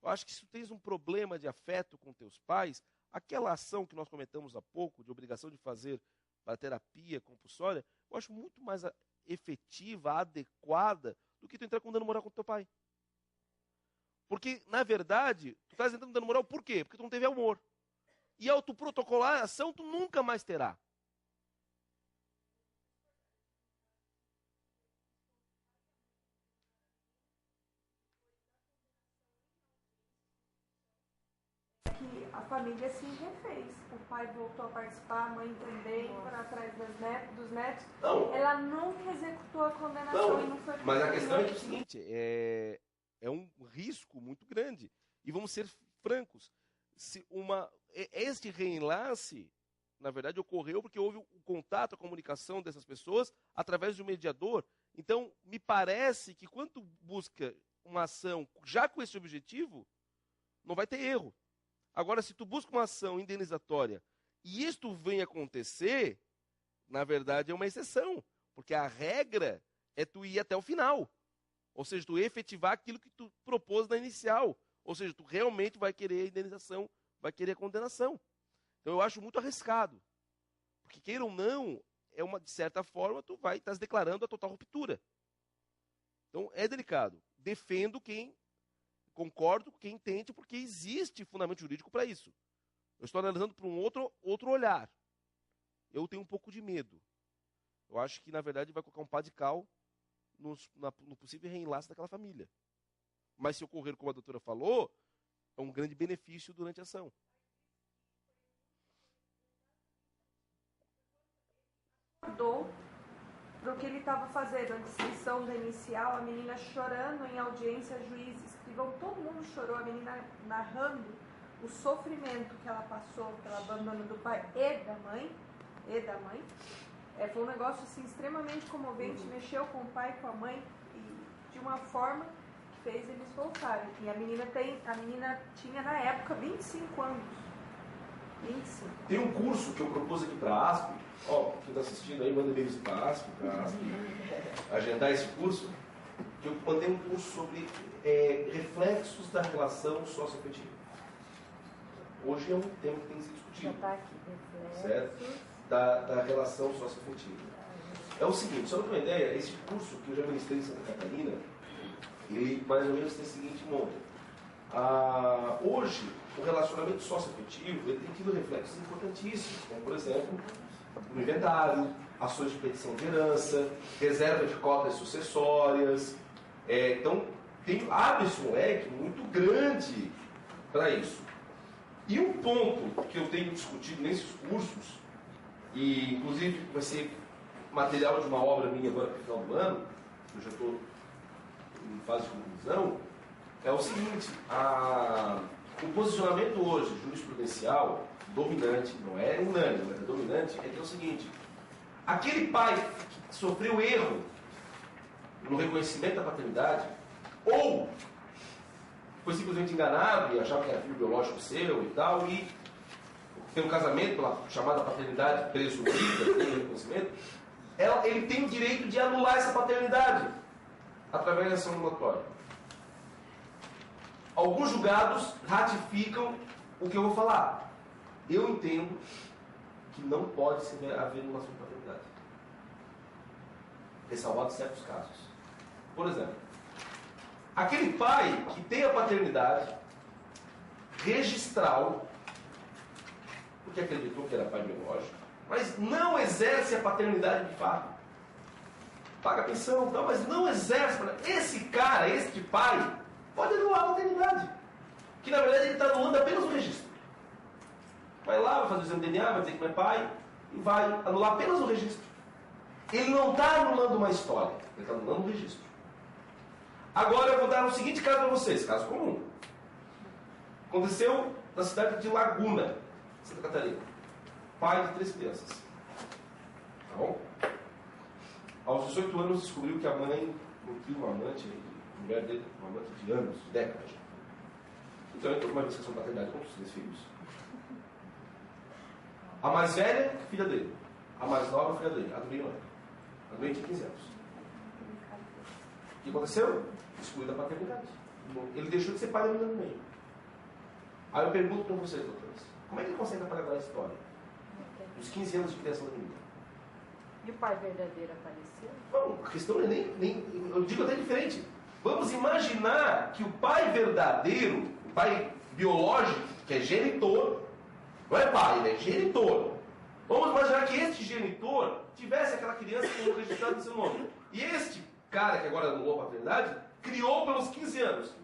Eu acho que se tu tens um problema de afeto com teus pais, aquela ação que nós comentamos há pouco, de obrigação de fazer para terapia compulsória, eu acho muito mais efetiva, adequada, do que tu entrar com dano moral contra teu pai. Porque, na verdade, tu estás entrando com dano moral por quê? Porque tu não teve amor. E ao tu protocolar a ação, tu nunca mais terá. Que a família se refez. O pai voltou a participar, a mãe também, para atrás dos netos. Não. Ela nunca executou a condenação e não foi. Mas a questão é que é o seguinte, é um risco muito grande. E vamos ser francos. Este reenlace, na verdade, ocorreu porque houve o contato, a comunicação dessas pessoas através de um mediador. Então, me parece que quando tu busca uma ação já com esse objetivo, não vai ter erro. Agora, se tu busca uma ação indenizatória e isto vem acontecer, na verdade é uma exceção. Porque a regra é tu ir até o final. Ou seja, tu efetivar aquilo que tu propôs na inicial. Ou seja, tu realmente vai querer a indenização, vai querer a condenação. Então eu acho muito arriscado. Porque queira ou não, de certa forma, tu vai estar declarando a total ruptura. Então é delicado. Defendo concordo com quem entende, porque existe fundamento jurídico para isso. Eu estou analisando por um outro olhar. Eu tenho um pouco de medo. Eu acho que, na verdade, vai colocar um pá de cal no possível reenlace daquela família. Mas se ocorrer, como a doutora falou, é um grande benefício durante a ação. Acordou do que ele estava fazendo, a descrição da inicial, a menina chorando em audiência, juiz, escrivão, todo mundo chorou, a menina narrando o sofrimento que ela passou pelo abandono do pai e da mãe. Foi um negócio assim, extremamente comovente, mexeu com o pai e com a mãe e de uma forma que fez eles voltarem. E a menina tinha na época 25 anos. 25. Tem um curso que eu propus aqui para a ASP. Quem está assistindo aí, manda e-mails para a ASP agendar esse curso. Que eu mandei um curso sobre reflexos da relação socioafetiva. Hoje é um tema que tem que ser discutido. Já está aqui, certo? Da relação socioafetiva. É o seguinte, só para ter uma ideia, esse curso que eu já ministrei em Santa Catarina, ele mais ou menos tem o seguinte monte. Hoje, o relacionamento socioafetivo ele tem tido reflexos importantíssimos, como, por exemplo, o inventário, ações de petição de herança, reserva de cotas sucessórias. Então, abre-se um leque muito grande para isso. E um ponto que eu tenho discutido nesses cursos, e inclusive vai ser material de uma obra minha agora para o final do ano, que eu já estou em fase de conclusão, é o seguinte, o posicionamento hoje jurisprudencial dominante, não é unânime, mas é dominante, é que é o seguinte, aquele pai que sofreu erro no reconhecimento da paternidade, ou foi simplesmente enganado e achava que era filho biológico seu e tal, e tem um casamento pela chamada paternidade presumida, tem reconhecimento, ele tem o direito de anular essa paternidade através da ação anulatória. Alguns julgados ratificam o que eu vou falar. Eu entendo que não pode haver anulação de paternidade. Ressalvado certos casos. Por exemplo, aquele pai que tem a paternidade registral, porque acreditou que era pai biológico, mas não exerce a paternidade de fato. Paga pensão, tal, mas não exerce. Esse cara, este pai, pode anular a paternidade. Que na verdade ele está anulando apenas o registro. Vai lá, vai fazer o exame de DNA, vai dizer que não é pai, e vai anular apenas o registro. Ele não está anulando uma história, ele está anulando o registro. Agora eu vou dar o seguinte caso para vocês, caso comum. Aconteceu na cidade de Laguna, Santa Catarina. Pai de 3 crianças. Tá bom? Aos 18 anos descobriu que a mãe nutriu uma amante, a mulher dele, uma amante de anos, de décadas. Então eu estou com uma discussão de paternidade com os 3 filhos. A mais velha, filha dele. A mais nova, filha dele. A do meio não. A do meio tinha 15 anos. O que aconteceu? Excluída a paternidade. Ele deixou de ser pai da menina do meio. Aí eu pergunto para vocês, doutores, como é que ele consegue apagar a história dos 15 anos de criação da menina? E o pai verdadeiro apareceu? Bom, a questão é nem eu digo até diferente. Vamos imaginar que o pai verdadeiro, o pai biológico, que é genitor, não é pai, ele é genitor. Vamos imaginar que este genitor tivesse aquela criança que foi registrada no seu nome. E este cara, que agora anulou a paternidade, criou pelos 15 anos.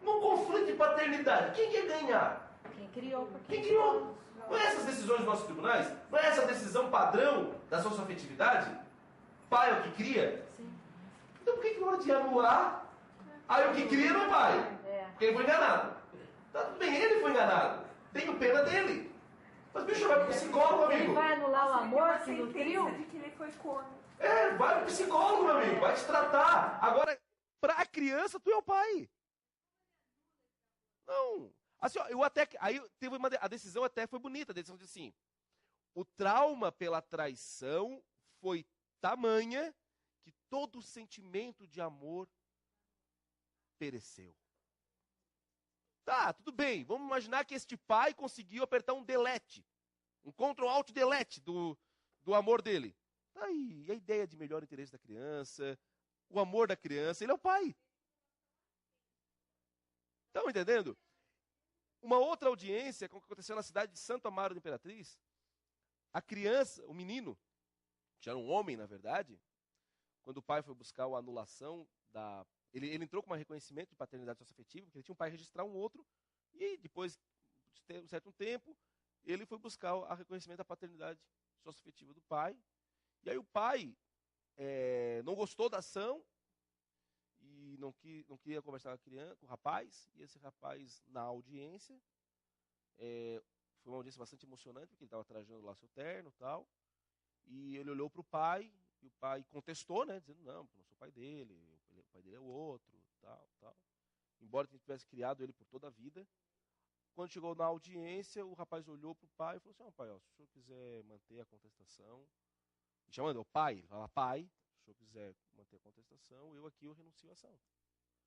Num conflito de paternidade, quem quer ganhar? Quem criou? Quem criou? Não é essas decisões dos nossos tribunais? Não é essa decisão padrão da socioafetividade? Pai é o que cria? Sim. Então por que na hora de anular, aí o que cria não é pai? Porque ele foi enganado. Tá tudo bem, ele foi enganado. Tenho pena dele. Mas bicho, vai pro psicólogo, amigo. Ele vai anular o amor que sentença nutriu? de que ele foi corno. Vai pro psicólogo, meu amigo. Vai te tratar. Agora, pra criança, tu é o pai. Não. Assim, ó, aí teve a decisão até foi bonita. A decisão disse assim: o trauma pela traição foi tamanha que todo o sentimento de amor pereceu. Tá, tudo bem. Vamos imaginar que este pai conseguiu apertar um delete, um Ctrl Alt Delete do amor dele. Tá aí, a ideia de melhor interesse da criança, o amor da criança, ele é o pai. Estão entendendo? Uma outra audiência que aconteceu na cidade de Santo Amaro da Imperatriz, a criança, o menino, que era um homem na verdade, quando o pai foi buscar a anulação da... Ele entrou com um reconhecimento de paternidade socioafetiva, porque ele tinha um pai registrar um outro, e depois de um certo tempo, ele foi buscar o reconhecimento da paternidade socioafetiva do pai. E aí o pai não gostou da ação, e não queria conversar com a criança, com o rapaz, e esse rapaz, na audiência, foi uma audiência bastante emocionante, porque ele estava trajando lá seu terno e tal, e ele olhou para o pai, e o pai contestou, né, dizendo, não sou pai dele, o pai dele é o outro, tal. Embora ele tivesse criado ele por toda a vida. Quando chegou na audiência, o rapaz olhou para o pai e falou assim, pai, se o senhor quiser manter a contestação, chamando o pai, ele fala, pai, se o senhor quiser manter a contestação, eu renuncio à ação.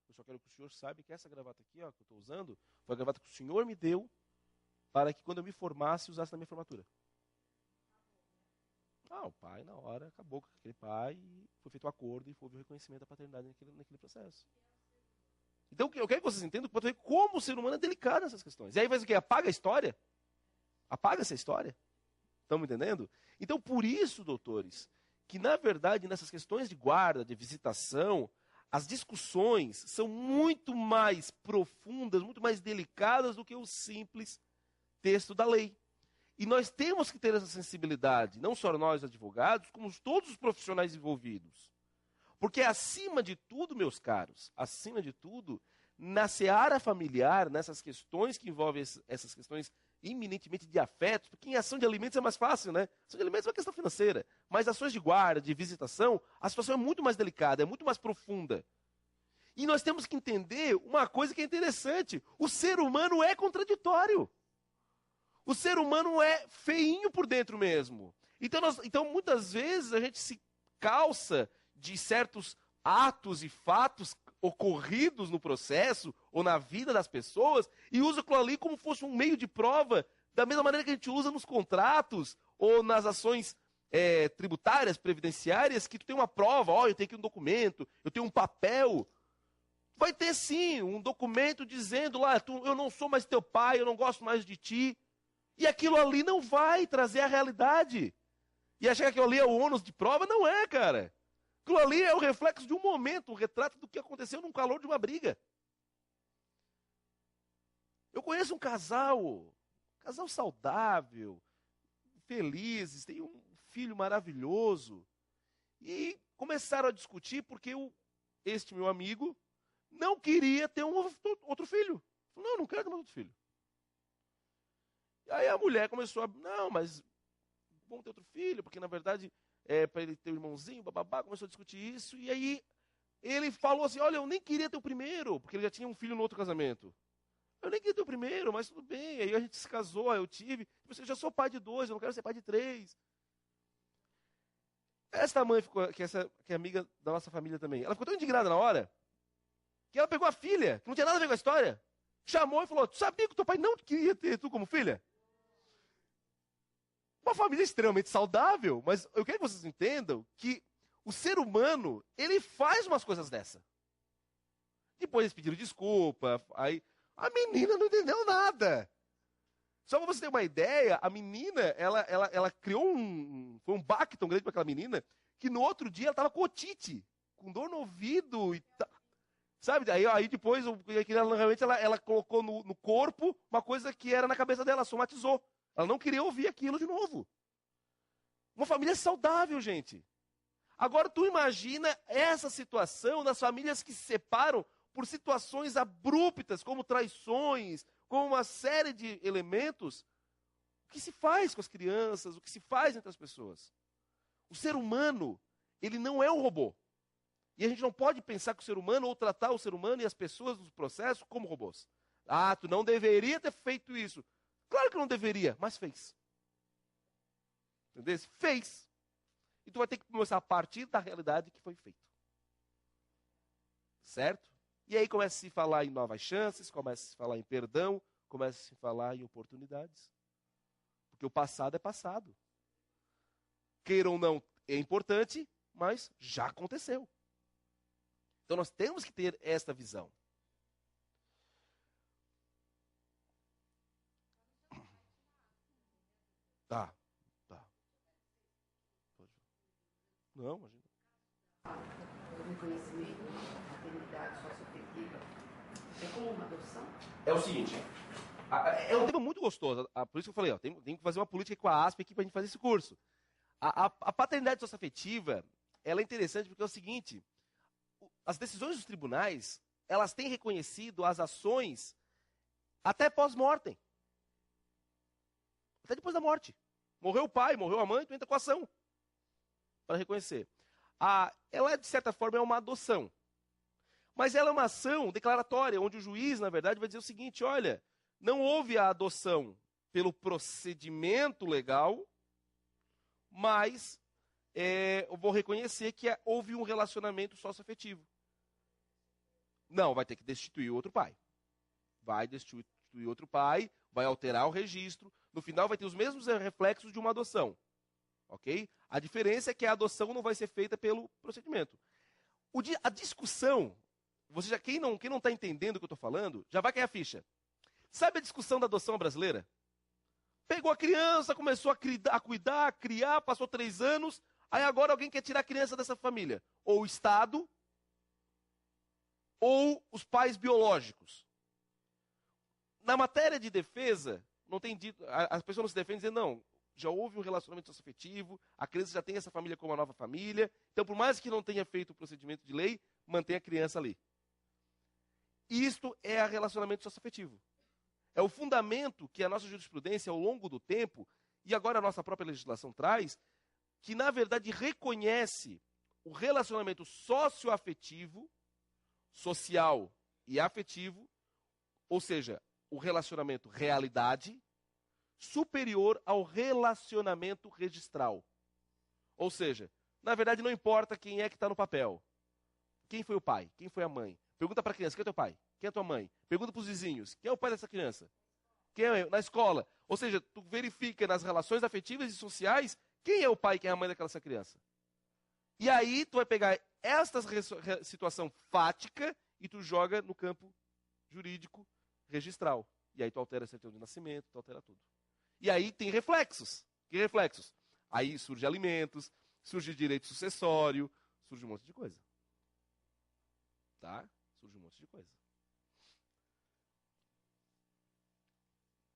Eu só quero que o senhor saiba que essa gravata aqui, ó, que eu estou usando, foi a gravata que o senhor me deu para que quando eu me formasse, usasse na minha formatura. O pai, na hora, acabou com aquele pai e foi feito um acordo e houve o reconhecimento da paternidade naquele processo. Então, eu quero que vocês entendam como o ser humano é delicado nessas questões. E aí faz o quê? Apaga a história? Apaga essa história? Estão me entendendo? Então, por isso, doutores, que na verdade, nessas questões de guarda, de visitação, as discussões são muito mais profundas, muito mais delicadas do que o simples texto da lei. E nós temos que ter essa sensibilidade, não só nós advogados, como todos os profissionais envolvidos. Porque acima de tudo, meus caros, acima de tudo, na seara familiar, nessas questões que envolvem essas questões eminentemente de afetos, porque em ação de alimentos é mais fácil, né? Ação de alimentos é uma questão financeira. Mas ações de guarda, de visitação, a situação é muito mais delicada, é muito mais profunda. E nós temos que entender uma coisa que é interessante. O ser humano é contraditório. O ser humano é feinho por dentro mesmo. Então, muitas vezes, a gente se calça de certos atos e fatos ocorridos no processo ou na vida das pessoas e usa aquilo ali como fosse um meio de prova, da mesma maneira que a gente usa nos contratos ou nas ações tributárias, previdenciárias, que tu tem uma prova, eu tenho aqui um documento, eu tenho um papel. Vai ter sim um documento dizendo lá, eu não sou mais teu pai, eu não gosto mais de ti. E aquilo ali não vai trazer a realidade. E achar que aquilo ali é o ônus de prova, não é, cara. Aquilo ali é o reflexo de um momento, um retrato do que aconteceu no calor de uma briga. Eu conheço um casal saudável, felizes, tem um filho maravilhoso. E começaram a discutir porque este meu amigo não queria ter outro filho. Falou, não quero ter outro filho. E aí a mulher começou não, mas vamos ter outro filho, porque na verdade para ele ter um irmãozinho, bababá, começou a discutir isso, e aí ele falou assim, olha, eu nem queria ter o primeiro, porque ele já tinha um filho no outro casamento. Eu nem queria ter o primeiro, mas tudo bem. Aí a gente se casou, aí eu tive. Eu já sou pai de 2, eu não quero ser pai de 3. Essa mãe, que é amiga da nossa família também, ela ficou tão indignada na hora, que ela pegou a filha, que não tinha nada a ver com a história, chamou e falou, tu sabia que o teu pai não queria ter tu como filha? Uma família extremamente saudável, mas eu quero que vocês entendam que o ser humano, ele faz umas coisas dessa. Depois eles pediram desculpa, aí a menina não entendeu nada. Só para você ter uma ideia, a menina, ela criou foi um baque tão grande para aquela menina, que no outro dia ela estava com otite, com dor no ouvido e tal. Sabe? Aí depois, realmente ela colocou no corpo uma coisa que era na cabeça dela, somatizou. Ela não queria ouvir aquilo de novo. Uma família saudável, gente. Agora tu imagina essa situação das famílias que se separam por situações abruptas, como traições, como uma série de elementos. O que se faz com as crianças, o que se faz entre as pessoas? O ser humano, ele não é um robô. E a gente não pode pensar que o ser humano, ou tratar o ser humano e as pessoas do processo como robôs. Ah, tu não deveria ter feito isso. Claro que não deveria, mas fez. Entendeu? Fez. E tu vai ter que começar a partir da realidade que foi feito. Certo? E aí começa a se falar em novas chances, começa a se falar em perdão, começa a se falar em oportunidades. Porque o passado é passado. Queira ou não, é importante, mas já aconteceu. Então nós temos que ter esta visão. Tá. Não, imagina. O reconhecimento da paternidade socioafetiva é como uma adoção? É o seguinte, é um tema muito gostoso, por isso que eu falei, tem que fazer uma política com a ASP aqui para a gente fazer esse curso. A paternidade socioafetiva, ela é interessante porque é o seguinte, as decisões dos tribunais, elas têm reconhecido as ações até pós-mortem. Até depois da morte. Morreu o pai, morreu a mãe, tu entra com a ação para reconhecer. Ela, de certa forma, é uma adoção. Mas ela é uma ação declaratória, onde o juiz, na verdade, vai dizer o seguinte, olha, não houve a adoção pelo procedimento legal, mas eu vou reconhecer que houve um relacionamento socioafetivo. Não, vai ter que destituir o outro pai. Vai destituir outro pai, vai alterar o registro, no final vai ter os mesmos reflexos de uma adoção. Ok? A diferença é que a adoção não vai ser feita pelo procedimento. A discussão, quem não está entendendo o que eu estou falando, já vai cair a ficha. Sabe a discussão da adoção brasileira? Pegou a criança, começou a cuidar, a criar, passou 3 anos, aí agora alguém quer tirar a criança dessa família. Ou o Estado, ou os pais biológicos. Na matéria de defesa, não tem dito, as pessoas não se defendem dizendo, não, já houve um relacionamento socioafetivo, a criança já tem essa família como uma nova família, então por mais que não tenha feito o procedimento de lei, mantém a criança ali. Isto é relacionamento socioafetivo. É o fundamento que a nossa jurisprudência, ao longo do tempo, e agora a nossa própria legislação traz, que na verdade reconhece o relacionamento socioafetivo, social e afetivo, ou seja, o relacionamento realidade, superior ao relacionamento registral. Ou seja, na verdade não importa quem é que está no papel. Quem foi o pai? Quem foi a mãe? Pergunta para a criança, quem é teu pai? Quem é tua mãe? Pergunta para os vizinhos, quem é o pai dessa criança? Quem é na escola? Ou seja, tu verifica nas relações afetivas e sociais quem é o pai e quem é a mãe daquela criança. E aí tu vai pegar esta situação fática e tu joga no campo jurídico registral. E aí tu altera a certidão de nascimento, tu altera tudo. E aí tem reflexos. Que reflexos? Aí surge alimentos, surge direito sucessório, surge um monte de coisa. Tá? Surge um monte de coisa.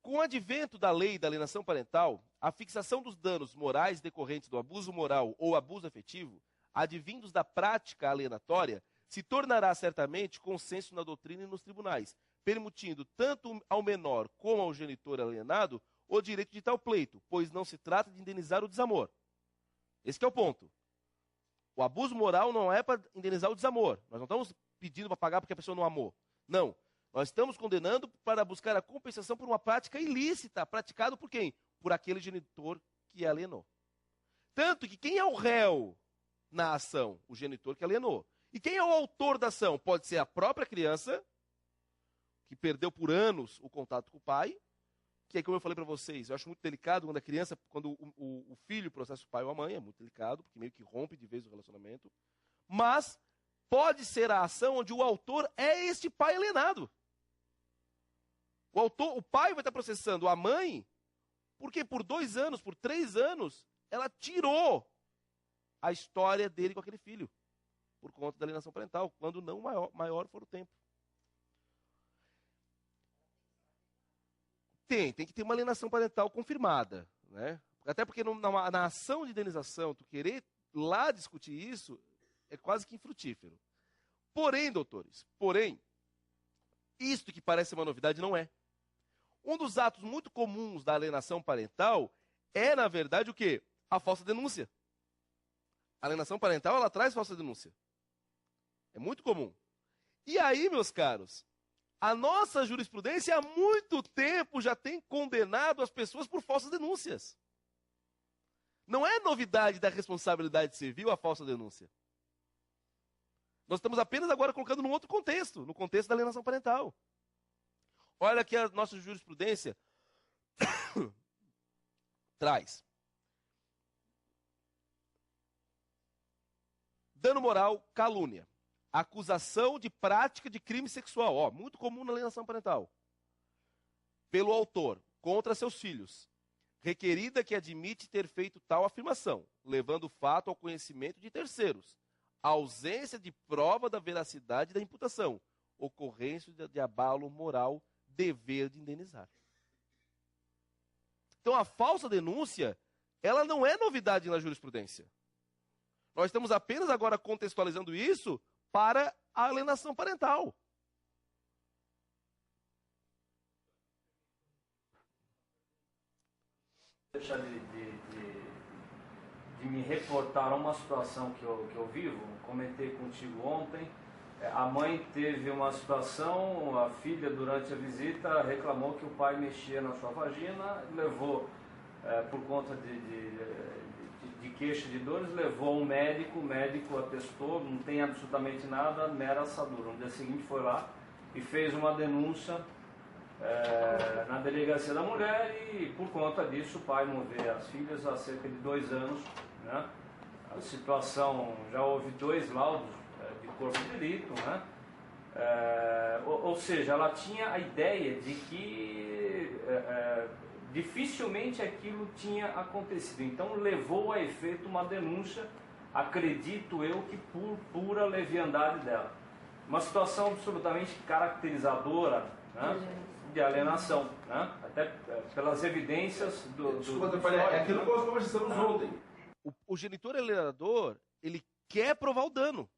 Com o advento da lei da alienação parental, a fixação dos danos morais decorrentes do abuso moral ou abuso afetivo, advindos da prática alienatória, se tornará certamente consenso na doutrina e nos tribunais, permitindo tanto ao menor como ao genitor alienado o direito de tal pleito, pois não se trata de indenizar o desamor. Esse é o ponto. O abuso moral não é para indenizar o desamor. Nós não estamos pedindo para pagar porque a pessoa não amou. Não. Nós estamos condenando para buscar a compensação por uma prática ilícita, praticada por quem? Por aquele genitor que alienou. Tanto que quem é o réu na ação? O genitor que alienou. E quem é o autor da ação? Pode ser a própria criança, que perdeu por anos o contato com o pai, que é como eu falei para vocês, eu acho muito delicado quando a criança, quando o filho processa o pai ou a mãe, é muito delicado, porque meio que rompe de vez o relacionamento. Mas pode ser a ação onde o autor é este pai alienado. O pai vai estar processando a mãe, porque por 2 anos, por 3 anos, ela tirou a história dele com aquele filho, por conta da alienação parental, quando não maior for o tempo. Tem que ter uma alienação parental confirmada, né? Até porque na ação de indenização, tu querer lá discutir isso, é quase que infrutífero. Porém, doutores, isto que parece uma novidade não é. Um dos atos muito comuns da alienação parental é, na verdade, o quê? A falsa denúncia. A alienação parental, ela traz falsa denúncia. É muito comum. E aí, meus caros, a nossa jurisprudência há muito tempo já tem condenado as pessoas por falsas denúncias. Não é novidade da responsabilidade civil a falsa denúncia. Nós estamos apenas agora colocando num outro contexto, no contexto da alienação parental. Olha aqui a nossa jurisprudência traz. Dano moral, calúnia. Acusação de prática de crime sexual, muito comum na alienação parental. Pelo autor, contra seus filhos. Requerida que admite ter feito tal afirmação, levando o fato ao conhecimento de terceiros. Ausência de prova da veracidade da imputação. Ocorrência de abalo moral, dever de indenizar. Então a falsa denúncia, ela não é novidade na jurisprudência. Nós estamos apenas agora contextualizando isso para a alienação parental. Deixar de me reportar a uma situação que eu vivo, comentei contigo ontem. A mãe teve uma situação, a filha durante a visita reclamou que o pai mexia na sua vagina, levou, por conta de queixa de dores, levou um médico, o médico atestou, não tem absolutamente nada, mera assadura. No dia seguinte foi lá e fez uma denúncia na delegacia da mulher e por conta disso o pai não vê as filhas há cerca de 2 anos, né? A situação, já houve 2 laudos de corpo de delito, né? Ou seja, ela tinha a ideia de que dificilmente aquilo tinha acontecido. Então levou a efeito uma denúncia, acredito eu que por pura leviandade dela. Uma situação absolutamente caracterizadora, né, de alienação, né? Até pelas evidências do... Desculpa, é aquilo que nós conversamos ontem. O genitor alienador, ele quer provar o dano.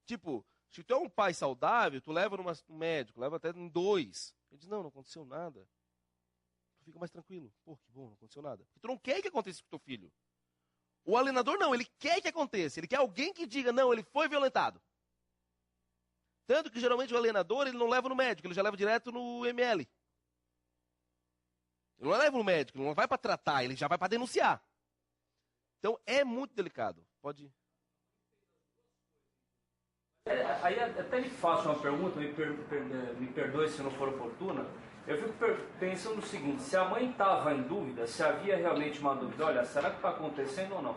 Tipo, se tu é um pai saudável, tu leva no médico, leva até em 2. Ele diz, não aconteceu nada. Tu fica mais tranquilo. Pô, que bom, não aconteceu nada. Porque tu não quer que aconteça com teu filho. O alienador não, ele quer que aconteça. Ele quer alguém que diga, não, ele foi violentado. Tanto que geralmente o alienador, ele não leva no médico, ele já leva direto no ML. Ele não leva no médico, ele não vai para tratar, ele já vai para denunciar. Então é muito delicado. Pode ir. Aí até lhe faço uma pergunta, me perdoe se não for oportuna. Eu fico pensando no seguinte, se a mãe estava em dúvida, se havia realmente uma dúvida, olha, será que está acontecendo ou não?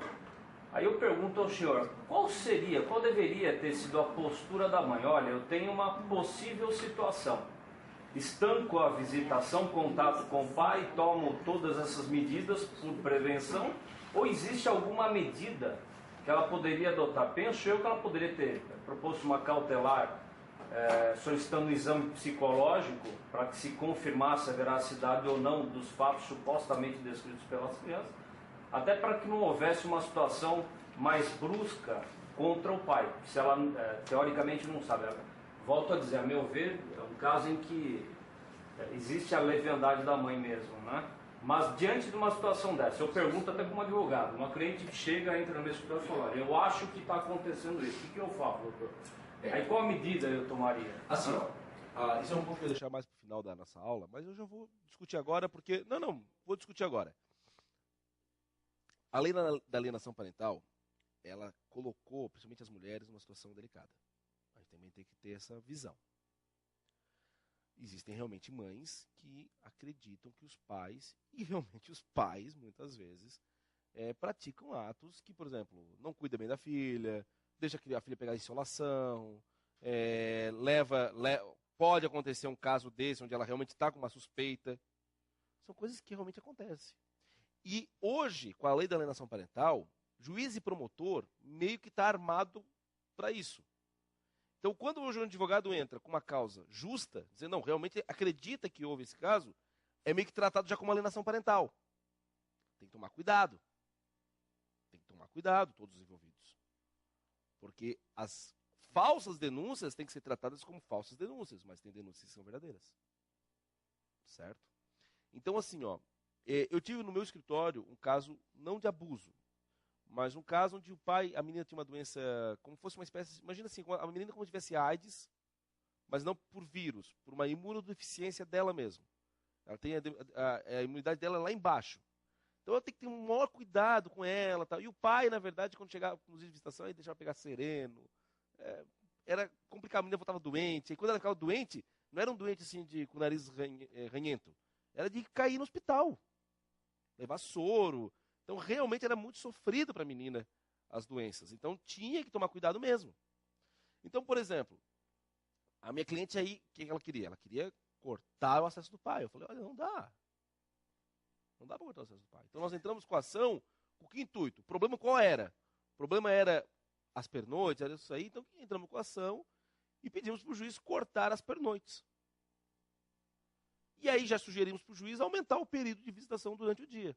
Aí eu pergunto ao senhor, qual deveria ter sido a postura da mãe? Olha, eu tenho uma possível situação. Estanco a visitação, contato com o pai, tomo todas essas medidas por prevenção, ou existe alguma medida que ela poderia adotar? Penso eu que ela poderia ter proposto uma cautelar, solicitando um exame psicológico para que se confirmasse a veracidade ou não dos fatos supostamente descritos pelas crianças, até para que não houvesse uma situação mais brusca contra o pai, se ela teoricamente não sabe. Volto a dizer, a meu ver, é um caso em que existe a leviandade da mãe mesmo, né? Mas diante de uma situação dessa, eu pergunto até como advogado, uma cliente que chega, entra no meu escritório e fala, eu acho que está acontecendo isso, o que eu faço, doutor? Aí qual medida eu tomaria? Assim, ó, Isso é um ponto que eu vou deixar mais para o final da nossa aula, mas eu já vou discutir agora, porque... Não, vou discutir agora. A lei da alienação parental, ela colocou, principalmente as mulheres, numa situação delicada. A gente também tem que ter essa visão. Existem realmente mães que acreditam que os pais, e realmente os pais, muitas vezes, praticam atos que, por exemplo, não cuida bem da filha, deixa a filha pegar insolação, pode acontecer um caso desse, onde ela realmente está com uma suspeita. São coisas que realmente acontecem. E hoje, com a lei da alienação parental, juiz e promotor meio que está armado para isso. Então, quando o advogado entra com uma causa justa, dizendo, não, realmente acredita que houve esse caso, é meio que tratado já como alienação parental. Tem que tomar cuidado. Tem que tomar cuidado, todos os envolvidos. Porque as falsas denúncias têm que ser tratadas como falsas denúncias, mas tem denúncias que são verdadeiras. Certo? Então, assim, eu tive no meu escritório um caso, não de abuso, mas um caso onde a menina tinha uma doença, como fosse uma espécie, imagina assim, a menina como se tivesse AIDS, mas não por vírus, por uma imunodeficiência dela mesma. Ela tem a imunidade dela lá embaixo. Então eu tenho que ter um maior cuidado com ela. Tal. E o pai, na verdade, quando chegava nos dias de visitação, ele deixava pegar sereno. Era complicado, a menina voltava doente. E quando ela ficava doente, não era um doente assim com o nariz ranhento. Era de cair no hospital, levar soro. Então, realmente, era muito sofrido para a menina as doenças. Então, tinha que tomar cuidado mesmo. Então, por exemplo, a minha cliente aí, o que ela queria? Ela queria cortar o acesso do pai. Eu falei, olha, não dá. Não dá para cortar o acesso do pai. Então, nós entramos com a ação, com que intuito? O problema qual era? O problema era as pernoites, era isso aí. Então, entramos com a ação e pedimos para o juiz cortar as pernoites. E aí, já sugerimos para o juiz aumentar o período de visitação durante o dia.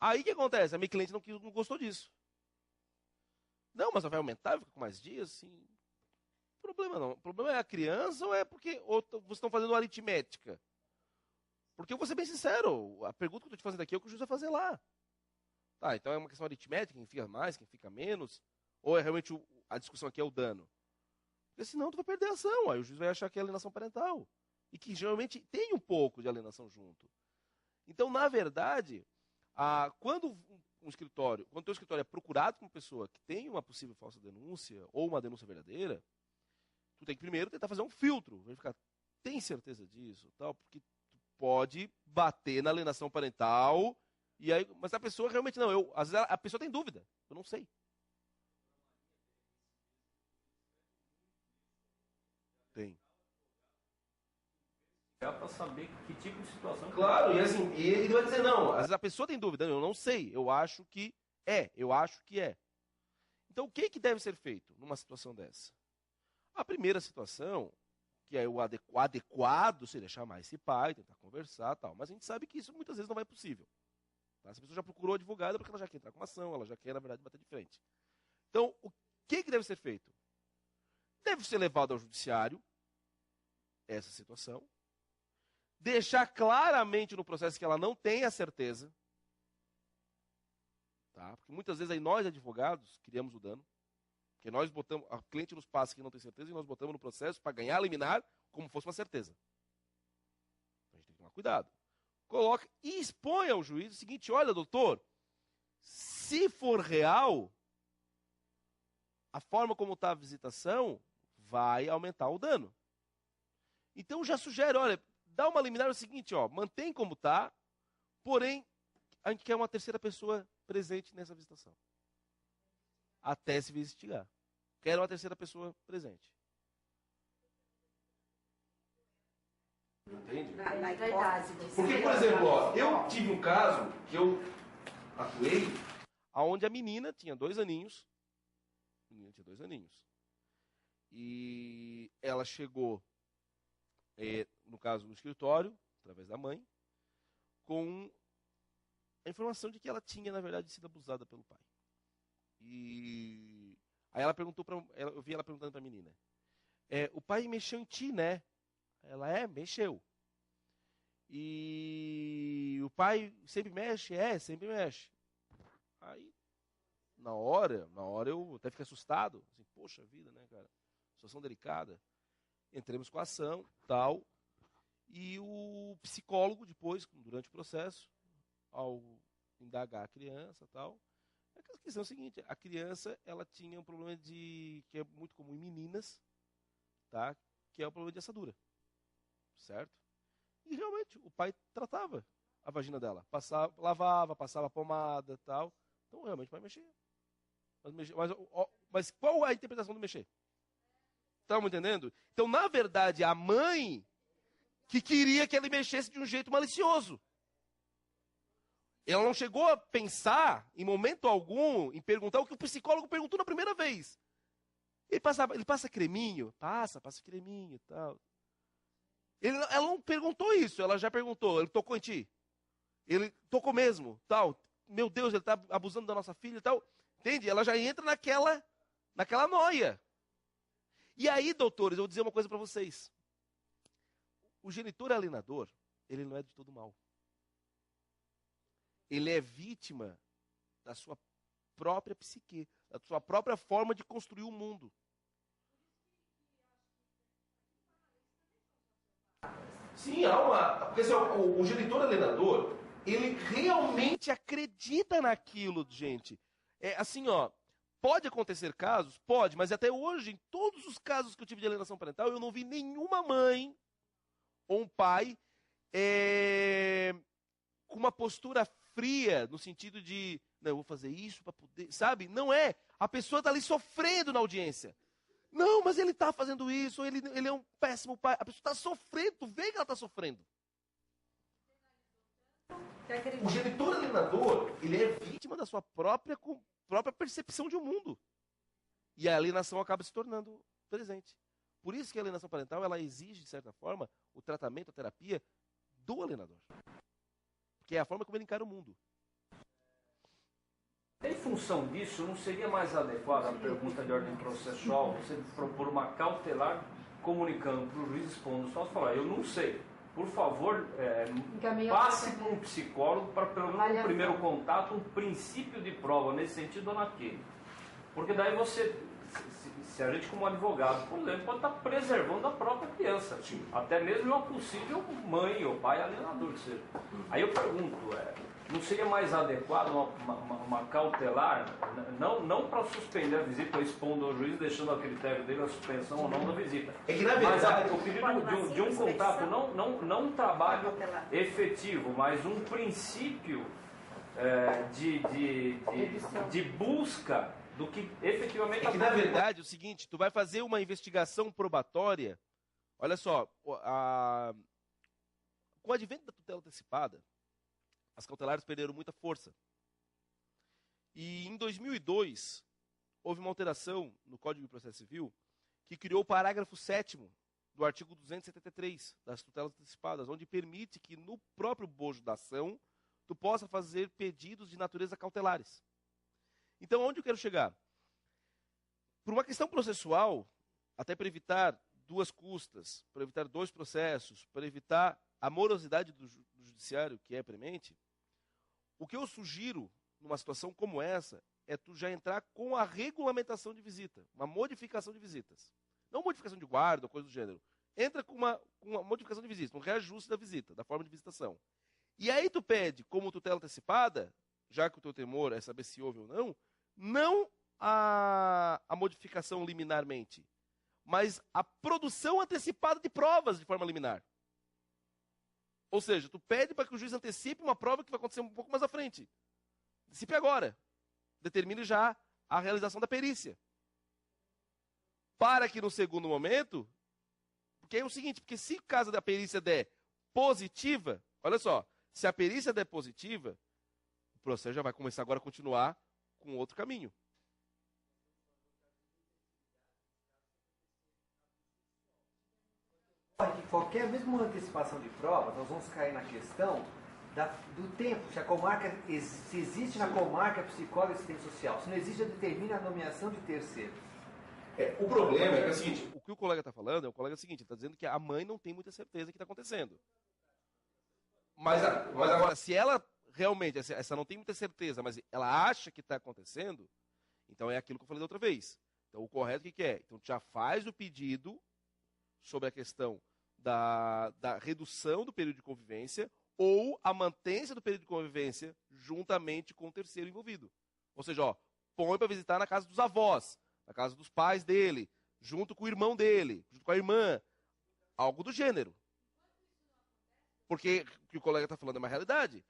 Aí o que acontece? A minha cliente não gostou disso. Não, mas vai aumentar, vai ficar com mais dias? Sim. Problema não. O problema é a criança ou é porque vocês estão fazendo aritmética? Porque eu vou ser bem sincero, a pergunta que eu estou te fazendo aqui é o que o juiz vai fazer lá. Tá, então é uma questão aritmética, quem fica mais, quem fica menos? Ou é realmente a discussão aqui é o dano? Porque senão tu vai perder a ação, aí o juiz vai achar que é alienação parental. E que geralmente tem um pouco de alienação junto. Então, na verdade... quando o teu escritório é procurado com uma pessoa que tem uma possível falsa denúncia ou uma denúncia verdadeira, tu tem que primeiro tentar fazer um filtro, verificar, tem certeza disso, tal, porque tu pode bater na alienação parental e aí, mas a pessoa realmente não, às vezes a pessoa tem dúvida, eu não sei. Tem. Para saber que tipo de situação... Claro, e assim, e ele vai dizer não. Às vezes a pessoa tem dúvida, eu não sei, eu acho que é. Então o que deve ser feito numa situação dessa? A primeira situação, que é o adequado, seria chamar esse pai, tentar conversar tal. Mas a gente sabe que isso muitas vezes não é possível. Tá? Essa pessoa já procurou advogado porque ela já quer entrar com uma ação, ela já quer, na verdade, bater de frente. Então, o que deve ser feito? Deve ser levado ao judiciário essa situação. Deixar claramente no processo que ela não tem a certeza. Tá? Porque muitas vezes aí nós, advogados, criamos o dano. Porque nós botamos, a cliente nos passa que não tem certeza e nós botamos no processo para ganhar a liminar como fosse uma certeza. Então a gente tem que tomar cuidado. Coloca e expõe ao juiz o seguinte, olha, doutor, se for real, a forma como está a visitação vai aumentar o dano. Então já sugere, olha, dá uma liminar o seguinte, mantém como está, porém, a gente quer uma terceira pessoa presente nessa visitação. Até se investigar. Quero uma terceira pessoa presente. Entende? Porque, por exemplo, eu tive um caso que eu atuei, onde a menina tinha 2 aninhos. E ela chegou, no caso, no escritório, através da mãe, com a informação de que ela tinha, na verdade, sido abusada pelo pai. E aí ela perguntou eu vi ela perguntando para a menina, o pai mexeu em ti, né? Ela, mexeu. E o pai sempre mexe? Sempre mexe. Aí, na hora eu até fiquei assustado. Assim, poxa vida, né, cara? Situação delicada. entremos com a ação, tal, e o psicólogo depois, durante o processo, ao indagar a criança, tal, a questão é a seguinte, a criança, ela tinha um problema que é muito comum em meninas, tá? Que é o problema de assadura, certo? E realmente, o pai tratava a vagina dela, lavava, passava pomada, tal, então realmente o pai mexia. Mas qual a interpretação do mexer? Estão entendendo? Então, na verdade, a mãe que queria que ele mexesse de um jeito malicioso. Ela não chegou a pensar, em momento algum, em perguntar o que o psicólogo perguntou na primeira vez. Ele passa creminho? Passa creminho e tal. Ela não perguntou isso, ela já perguntou. Ele tocou em ti? Ele tocou mesmo, tal. Meu Deus, ele está abusando da nossa filha e tal. Entende? Ela já entra naquela noia. E aí, doutores, eu vou dizer uma coisa para vocês. O genitor alienador, ele não é de todo mal. Ele é vítima da sua própria psique, da sua própria forma de construir o mundo. Sim, há uma... Porque assim, o genitor alienador, ele realmente acredita naquilo, gente. É assim, ó, pode acontecer casos? Pode, mas até hoje, em todos os casos que eu tive de alienação parental, eu não vi nenhuma mãe ou um pai com uma postura fria, no sentido de, não, eu vou fazer isso para poder, sabe? Não é. A pessoa está ali sofrendo na audiência. Não, mas ele está fazendo isso, ele é um péssimo pai. A pessoa está sofrendo, tu vê que ela está sofrendo. O genitor alienador, ele é vítima da sua própria percepção de um mundo. E a alienação acaba se tornando presente. Por isso que a alienação parental, ela exige, de certa forma, o tratamento, a terapia do alienador. Porque é a forma como ele encara o mundo. Em função disso, não seria mais adequada a pergunta de ordem processual você propor uma cautelar comunicando para o juiz expondo os fatos, falar, eu não sei, por favor, passe por um psicólogo para pelo menos no primeiro contato um princípio de prova nesse sentido ou naquele. Porque daí você, se a gente como advogado, por exemplo, pode estar preservando a própria criança, até mesmo uma possível mãe ou pai alienador que seja. Aí eu pergunto, não seria mais adequado uma cautelar, não para suspender a visita ou expondo ao juiz, deixando a critério dele a suspensão ou não da visita. É que na verdade, mas o pedido de um contato, não um trabalho efetivo, mas um princípio de busca do que efetivamente... É que na verdade é o seguinte, tu vai fazer uma investigação probatória, olha só, com o advento da tutela antecipada, as cautelares perderam muita força. E em 2002, houve uma alteração no Código de Processo Civil que criou o parágrafo 7º do artigo 273 das tutelas antecipadas, onde permite que no próprio bojo da ação tu possa fazer pedidos de natureza cautelares. Então, onde eu quero chegar? Por uma questão processual, até para evitar duas custas, para evitar dois processos, para evitar a morosidade do judiciário, que é premente, o que eu sugiro, numa situação como essa, é tu já entrar com a regulamentação de visita, uma modificação de visitas. Não modificação de guarda ou coisa do gênero. Entra com uma modificação de visita, um reajuste da visita, da forma de visitação. E aí tu pede, como tutela antecipada, já que o teu temor é saber se houve ou não a modificação liminarmente, mas a produção antecipada de provas de forma liminar. Ou seja, tu pede para que o juiz antecipe uma prova que vai acontecer um pouco mais à frente. Antecipe agora. Determine já a realização da perícia. Para que no segundo momento, porque é o seguinte, porque se o caso da perícia der positiva, olha só, se a perícia der positiva, o processo já vai começar agora a continuar com outro caminho. Qualquer, mesmo antecipação de provas, nós vamos cair na questão do tempo, se a comarca, se existe na comarca psicólogo e assistente social, se não existe, já determina a nomeação de terceiros. O problema é que é o seguinte, o que o colega está falando, o colega é o seguinte, ele está dizendo que a mãe não tem muita certeza do que está acontecendo. Mas agora, se ela realmente, essa não tem muita certeza, mas ela acha que está acontecendo, então é aquilo que eu falei da outra vez. Então o correto o que é? Então tu já faz o pedido, sobre a questão da redução do período de convivência ou a mantença do período de convivência juntamente com o terceiro envolvido. Ou seja, ó, põe para visitar na casa dos avós, na casa dos pais dele, junto com o irmão dele, junto com a irmã, algo do gênero. Porque o que o colega está falando é uma realidade.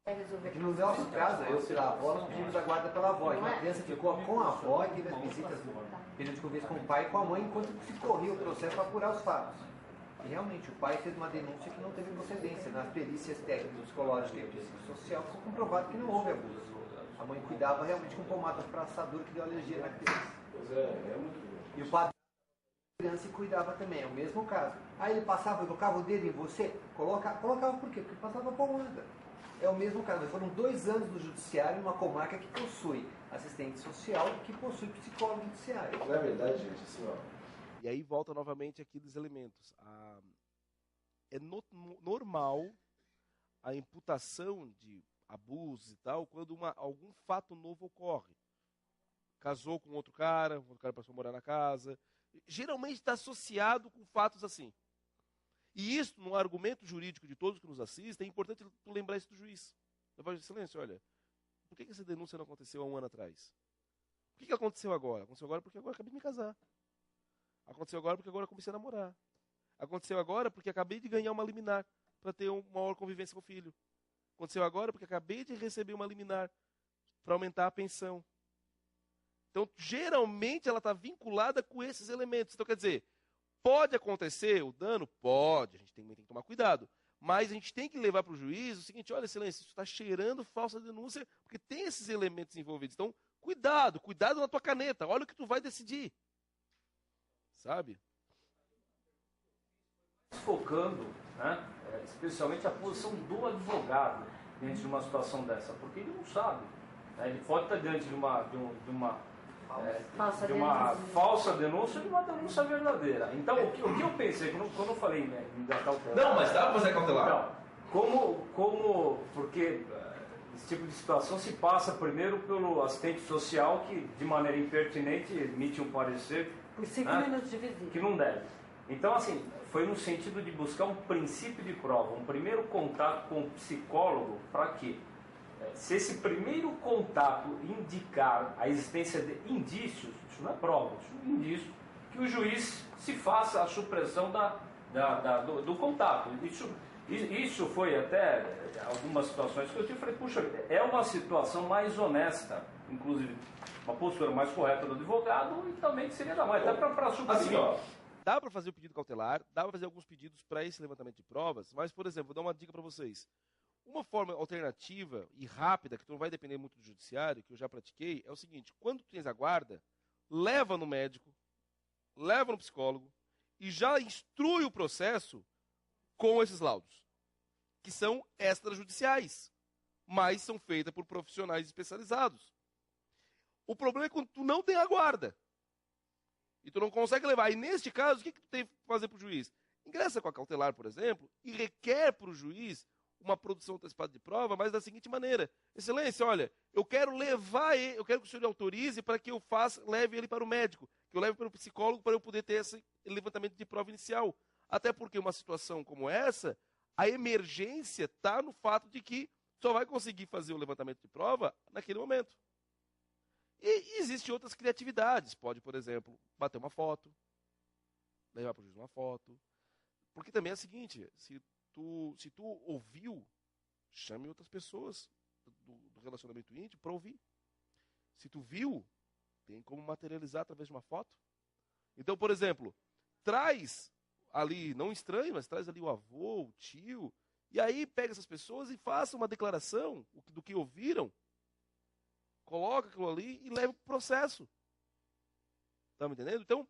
É que no nosso caso, eu pela avó, nós pedimos a guarda pela avó. Então a criança ficou com a avó e teve as visitas, período de convivência com o pai e com a mãe, enquanto se corria o processo para apurar os fatos. E realmente, o pai fez uma denúncia que não teve procedência. Nas perícias técnicas, psicológicas e psicossocial, ficou comprovado que não houve abuso. A mãe cuidava realmente com pomada para assadura que deu alergia na criança. E o padre da criança cuidava também, é o mesmo caso. Aí ele passava, colocava o dedo em você, colocava por quê? Porque passava pomada. É o mesmo caso. Foram 2 anos no judiciário, numa comarca que possui assistente social e que possui psicólogo judiciário. Na verdade, gente, assim, ó. E aí volta novamente aqueles elementos. É normal a imputação de abusos e tal quando algum fato novo ocorre. Casou com outro cara passou a morar na casa. Geralmente está associado com fatos assim. E isso, no argumento jurídico de todos que nos assistem, é importante tu lembrar isso do juiz. Eu falo, excelência, olha, por que essa denúncia não aconteceu há 1 ano atrás? Por que aconteceu agora? Aconteceu agora porque agora acabei de me casar. Aconteceu agora porque agora comecei a namorar. Aconteceu agora porque acabei de ganhar uma liminar para ter uma maior convivência com o filho. Aconteceu agora porque acabei de receber uma liminar para aumentar a pensão. Então, geralmente, ela está vinculada com esses elementos. Então, quer dizer, pode acontecer o dano? Pode. A gente tem que tomar cuidado. Mas a gente tem que levar para o juiz o seguinte, olha, excelência, isso está cheirando falsa denúncia, porque tem esses elementos envolvidos. Então, cuidado na tua caneta. Olha o que tu vai decidir. Sabe? Focando, né, especialmente a posição do advogado diante de uma situação dessa, porque ele não sabe. Né, ele pode estar diante de uma falsa denúncia e de uma denúncia verdadeira. Então, o que eu pensei, quando eu falei em dar cautelar... Não, mas dá para fazer cautelar. Então, porque esse tipo de situação se passa primeiro pelo assistente social que, de maneira impertinente, emite um parecer... Por 5 minutos de visita. Que não deve. Então, assim, foi no sentido de buscar um princípio de prova, um primeiro contato com o psicólogo, para quê? Se esse primeiro contato indicar a existência de indícios, isso não é prova, isso é um indício, que o juiz se faça a supressão do contato. Isso foi até algumas situações que eu tive, falei, puxa, é uma situação mais honesta, inclusive uma postura mais correta do advogado e também que seria da mãe, até para suprimir. Dá para fazer o pedido cautelar, dá para fazer alguns pedidos para esse levantamento de provas, mas, por exemplo, vou dar uma dica para vocês. Uma forma alternativa e rápida, que não vai depender muito do judiciário, que eu já pratiquei, é o seguinte, quando tu tens a guarda, leva no médico, leva no psicólogo e já instrui o processo com esses laudos, que são extrajudiciais, mas são feitas por profissionais especializados. O problema é quando tu não tem a guarda. E tu não consegue levar. E neste caso, o que tu tem que fazer para o juiz? Ingressa com a cautelar, por exemplo, e requer para o juiz uma produção antecipada de prova, mas da seguinte maneira. Excelência, olha, eu quero levar ele, eu quero que o senhor autorize para que eu leve ele para o médico, que eu leve para o psicólogo para eu poder ter esse levantamento de prova inicial. Até porque uma situação como essa, a emergência está no fato de que só vai conseguir fazer o levantamento de prova naquele momento. E existem outras criatividades. Pode, por exemplo, bater uma foto, levar para o juiz uma foto. Porque também é o seguinte, se tu ouviu, chame outras pessoas do relacionamento íntimo para ouvir. Se tu viu, tem como materializar através de uma foto. Então, por exemplo, traz ali, não estranho, mas traz ali o avô, o tio, e aí pega essas pessoas e faça uma declaração do que ouviram, coloca aquilo ali e leva para o processo. Está me entendendo? Então,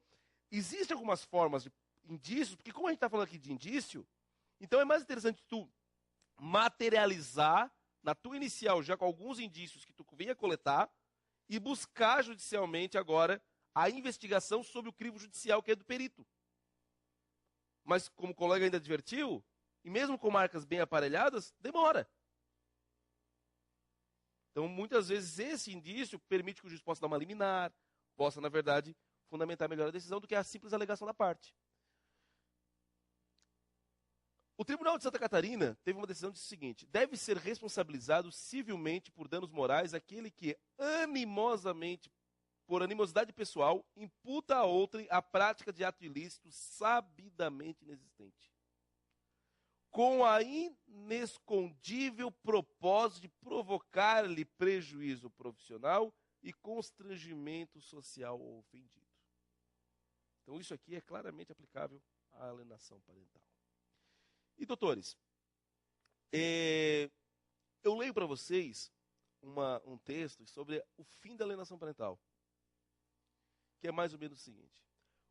existem algumas formas de indícios, porque como a gente está falando aqui de indício, então é mais interessante tu materializar na tua inicial já com alguns indícios que tu venha coletar e buscar judicialmente agora a investigação sobre o crivo judicial que é do perito. Mas como o colega ainda advertiu, e mesmo com marcas bem aparelhadas, demora. Então, muitas vezes, esse indício permite que o juiz possa dar uma liminar, possa, na verdade, fundamentar melhor a decisão do que a simples alegação da parte. O Tribunal de Santa Catarina teve uma decisão que diz o seguinte: deve ser responsabilizado civilmente por danos morais aquele que animosamente, por animosidade pessoal, imputa a outrem a prática de ato ilícito sabidamente inexistente, com a inescondível propósito de provocar-lhe prejuízo profissional e constrangimento social ao ofendido. Então isso aqui é claramente aplicável à alienação parental. E, doutores, eu leio para vocês um texto sobre o fim da alienação parental, que é mais ou menos o seguinte: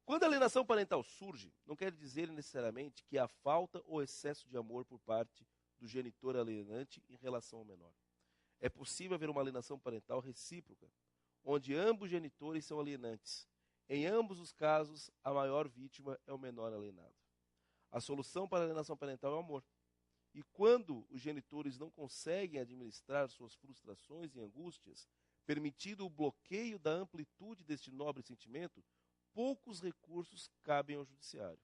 quando a alienação parental surge, não quer dizer necessariamente que há falta ou excesso de amor por parte do genitor alienante em relação ao menor. É possível haver uma alienação parental recíproca, onde ambos genitores são alienantes. Em ambos os casos, a maior vítima é o menor alienado. A solução para a alienação parental é o amor. E quando os genitores não conseguem administrar suas frustrações e angústias, permitido o bloqueio da amplitude deste nobre sentimento, poucos recursos cabem ao judiciário.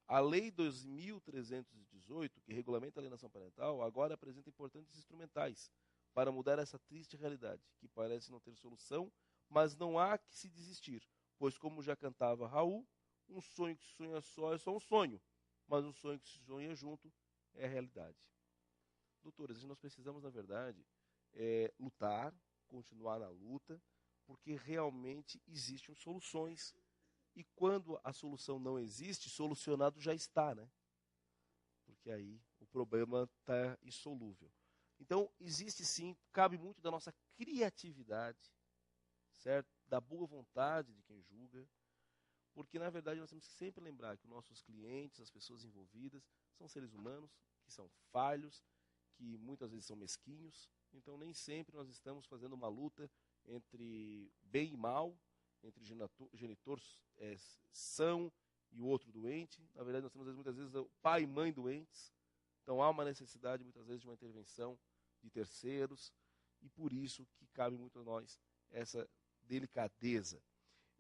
A Lei 2.318, que regulamenta a alienação parental, agora apresenta importantes instrumentais para mudar essa triste realidade, que parece não ter solução, mas não há que se desistir, pois, como já cantava Raul, um sonho que se sonha só é só um sonho, mas um sonho que se sonha junto é a realidade. Doutores, nós precisamos, na verdade, lutar, continuar na luta, porque realmente existem soluções. E quando a solução não existe, solucionado já está, né? Porque aí o problema está insolúvel. Então, existe sim, cabe muito da nossa criatividade, certo? Da boa vontade de quem julga, porque, na verdade, nós temos que sempre lembrar que os nossos clientes, as pessoas envolvidas, são seres humanos, que são falhos, que muitas vezes são mesquinhos. Então, nem sempre nós estamos fazendo uma luta entre bem e mal, entre genitor são e o outro doente. Na verdade, nós temos muitas vezes pai e mãe doentes. Então, há uma necessidade, muitas vezes, de uma intervenção de terceiros. E por isso que cabe muito a nós essa delicadeza.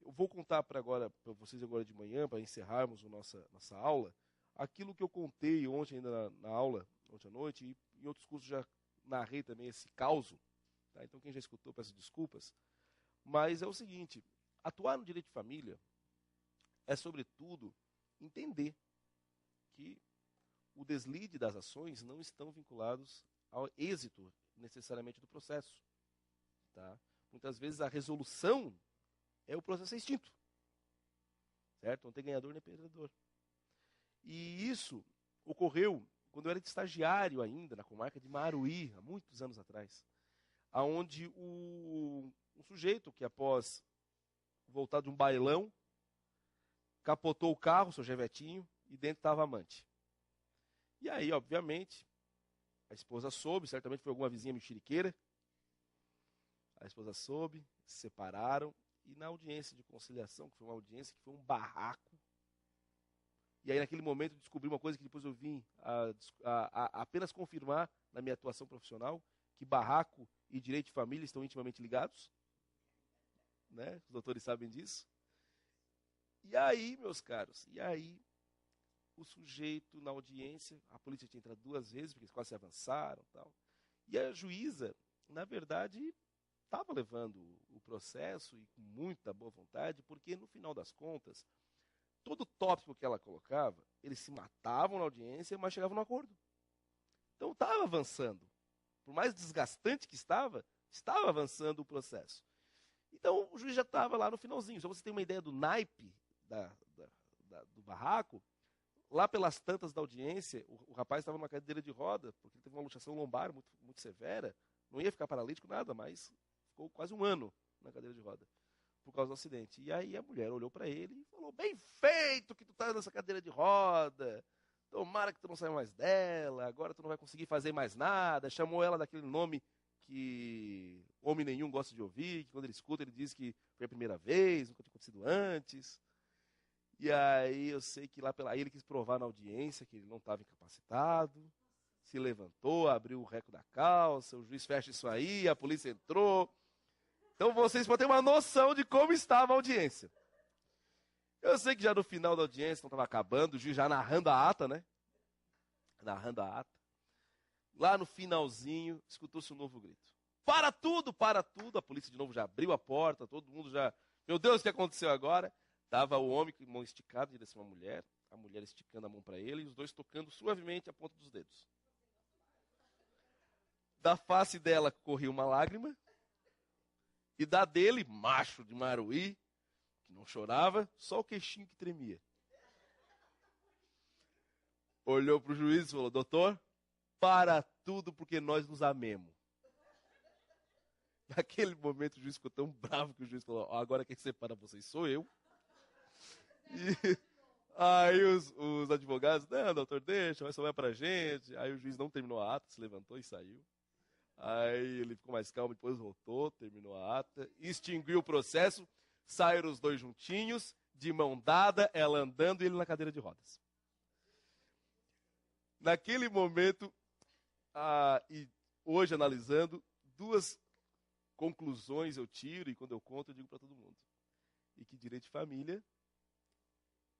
Eu vou contar para vocês agora de manhã, para encerrarmos a nossa aula, aquilo que eu contei ontem ainda na aula, ontem à noite, e em outros cursos já narrei também esse caos. Tá? Então, quem já escutou, peço desculpas. Mas é o seguinte: atuar no direito de família é, sobretudo, entender que o deslide das ações não estão vinculados ao êxito, necessariamente, do processo. Tá? Muitas vezes a resolução é o processo extinto. Certo? Não tem ganhador nem perdedor. E isso ocorreu quando eu era estagiário ainda, na comarca de Maruí, há muitos anos atrás, onde um sujeito que, após voltar de um bailão, capotou o carro, seu Chevetinho, e dentro estava a amante. E aí, obviamente, a esposa soube, certamente foi alguma vizinha mexeriqueira, a esposa soube, se separaram, e na audiência de conciliação, que foi uma audiência que foi um barraco, e aí naquele momento eu descobri uma coisa que depois eu vim a apenas confirmar na minha atuação profissional, que barraco e direito de família estão intimamente ligados. Né? Os doutores sabem disso. E aí, meus caros, o sujeito na audiência, a polícia tinha entrado 2 vezes, porque eles quase se avançaram e tal. E a juíza, na verdade, estava levando o processo e com muita boa vontade, porque no final das contas, todo tópico que ela colocava, eles se matavam na audiência, mas chegavam no acordo. Então estava avançando. Por mais desgastante que estava avançando o processo. Então o juiz já estava lá no finalzinho. Só você ter uma ideia do naipe do barraco, lá pelas tantas da audiência, o rapaz estava numa cadeira de roda, porque ele teve uma luxação lombar muito, muito severa, não ia ficar paralítico nada, mas ficou quase 1 ano na cadeira de roda, por causa do acidente. E aí a mulher olhou para ele e falou: bem feito que tu tá nessa cadeira de roda, tomara que tu não saia mais dela, agora tu não vai conseguir fazer mais nada. Chamou ela daquele nome que homem nenhum gosta de ouvir, que quando ele escuta ele diz que foi a primeira vez, nunca tinha acontecido antes. E aí eu sei que aí ele quis provar na audiência que ele não estava incapacitado, se levantou, abriu o reco da calça, o juiz fecha isso aí, a polícia entrou. Então vocês podem ter uma noção de como estava a audiência. Eu sei que já no final da audiência, não estava acabando, o juiz já narrando a ata, né? Narrando a ata. Lá no finalzinho, escutou-se um novo grito. Para tudo, para tudo. A polícia de novo já abriu a porta, todo mundo já... Meu Deus, o que aconteceu agora? Estava o homem com a mão esticada em direção à mulher, a mulher esticando a mão para ele, e os dois tocando suavemente a ponta dos dedos. Da face dela corria uma lágrima, e da dele, macho de Maruí, que não chorava, só o queixinho que tremia. Olhou para o juiz e falou, doutor, para tudo porque nós nos amemos. Naquele momento o juiz ficou tão bravo que o juiz falou, agora quem separa vocês sou eu. E aí os advogados, não, doutor, deixa, só vai pra gente. Aí o juiz não terminou a ata, se levantou e saiu. Aí ele ficou mais calmo, depois voltou, terminou a ata, extinguiu o processo, saíram os dois juntinhos, de mão dada, ela andando e ele na cadeira de rodas. Naquele momento, e hoje analisando, duas conclusões eu tiro, e quando eu conto eu digo para todo mundo. E que direito de família,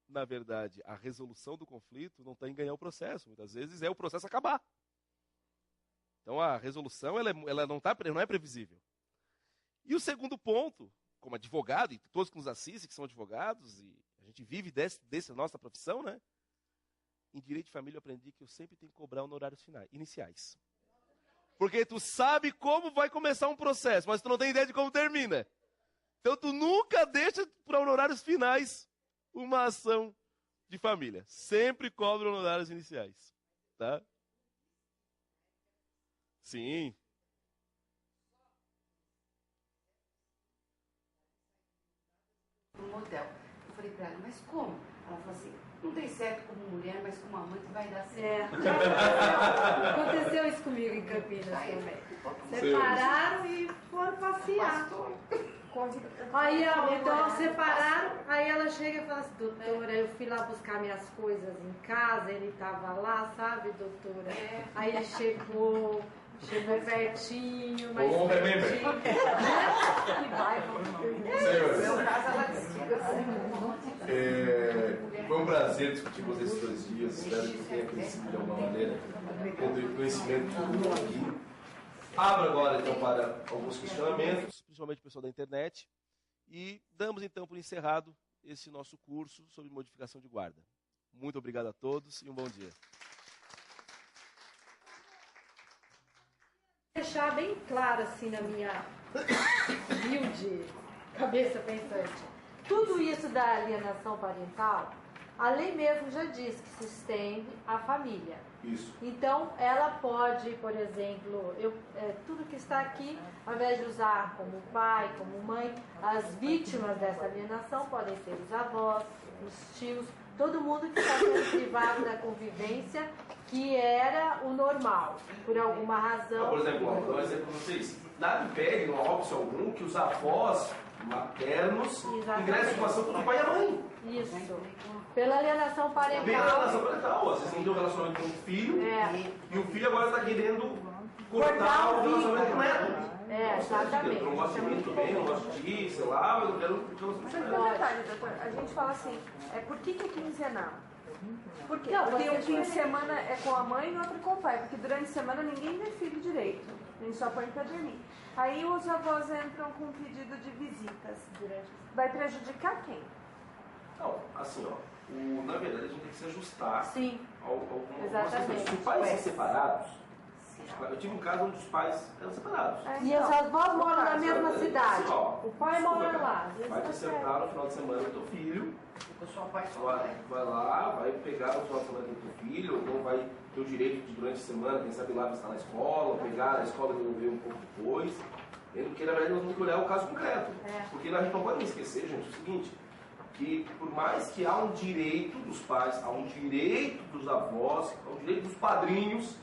na verdade, a resolução do conflito não está em ganhar o processo, muitas vezes é o processo acabar. Então a resolução ela não é previsível. E o segundo ponto, como advogado, e todos que nos assistem que são advogados, e a gente vive dessa nossa profissão, né? Em direito de família eu aprendi que eu sempre tenho que cobrar honorários iniciais. Porque tu sabe como vai começar um processo, mas tu não tem ideia de como termina. Então tu nunca deixa para honorários finais uma ação de família. Sempre cobra honorários iniciais. Tá? Sim. No motel. Eu falei pra ela, mas como? Ela falou assim, não tem certo como mulher, mas como amante vai dar certo. Aconteceu isso comigo em Campinas também. Separaram e foram passear. Aí então separaram, aí ela chega e fala assim, doutora, eu fui lá buscar minhas coisas em casa, ele tava lá, sabe, doutora? Aí ele chegou pertinho, mas pertinho. Que vai, Meu caso, ela desliga Foi um prazer discutir com vocês esses 2 dias. Espero que tenha crescido de alguma maneira com conhecimento de todo mundo aqui. Abro agora, então, para alguns questionamentos. Principalmente o pessoal da internet. E damos, então, por encerrado esse nosso curso sobre modificação de guarda. Muito obrigado a todos e um bom dia. Deixar bem claro, assim, na minha humilde cabeça pensante. Tudo isso da alienação parental, a lei mesmo já diz que se estende à família. Isso. Então, ela pode, por exemplo, tudo que está aqui, ao invés de usar como pai, como mãe, as vítimas dessa alienação podem ser os avós, os tios, todo mundo que está sendo privado da convivência, que era o normal, por alguma razão. Por exemplo, vou dar um exemplo para vocês. Nada impede, não há óbvio algum, que os avós maternos ingressem com ação contra o pai e a mãe. Isso. Pela alienação parental. Pela alienação parental. Vocês não têm um relacionamento com o filho, e o filho agora está querendo cortar o relacionamento com o neto. Exatamente. Eu não gosto muito bem, não gosto de sei lá, eu quero... Mas na verdade, doutor, a gente fala assim, por que é quinzenal? Por quê? Não, porque um fim de semana é com a mãe e outro com o pai, porque durante a semana ninguém vê filho direito, a gente só põe pra dormir. Aí os avós entram com um pedido de visitas, vai prejudicar quem? Não, assim, na verdade a gente tem que se ajustar. Sim. Algumas questões. Se os pais são separados, eu tive um caso onde os pais eram separados. E as avós moram na mesma cidade. Assim, O pai mora lá. Vai te sentar no final de semana com teu filho. Vai lá, vai pegar no final de semana com teu filho, ou então vai ter o direito de durante a semana, quem sabe lá visitar na escola, ou pegar a escola e devolver um pouco depois. Porque na verdade nós temos que olhar o caso concreto. Porque a gente não pode esquecer, gente, o seguinte, que por mais que há um direito dos pais, há um direito dos avós, há um direito dos padrinhos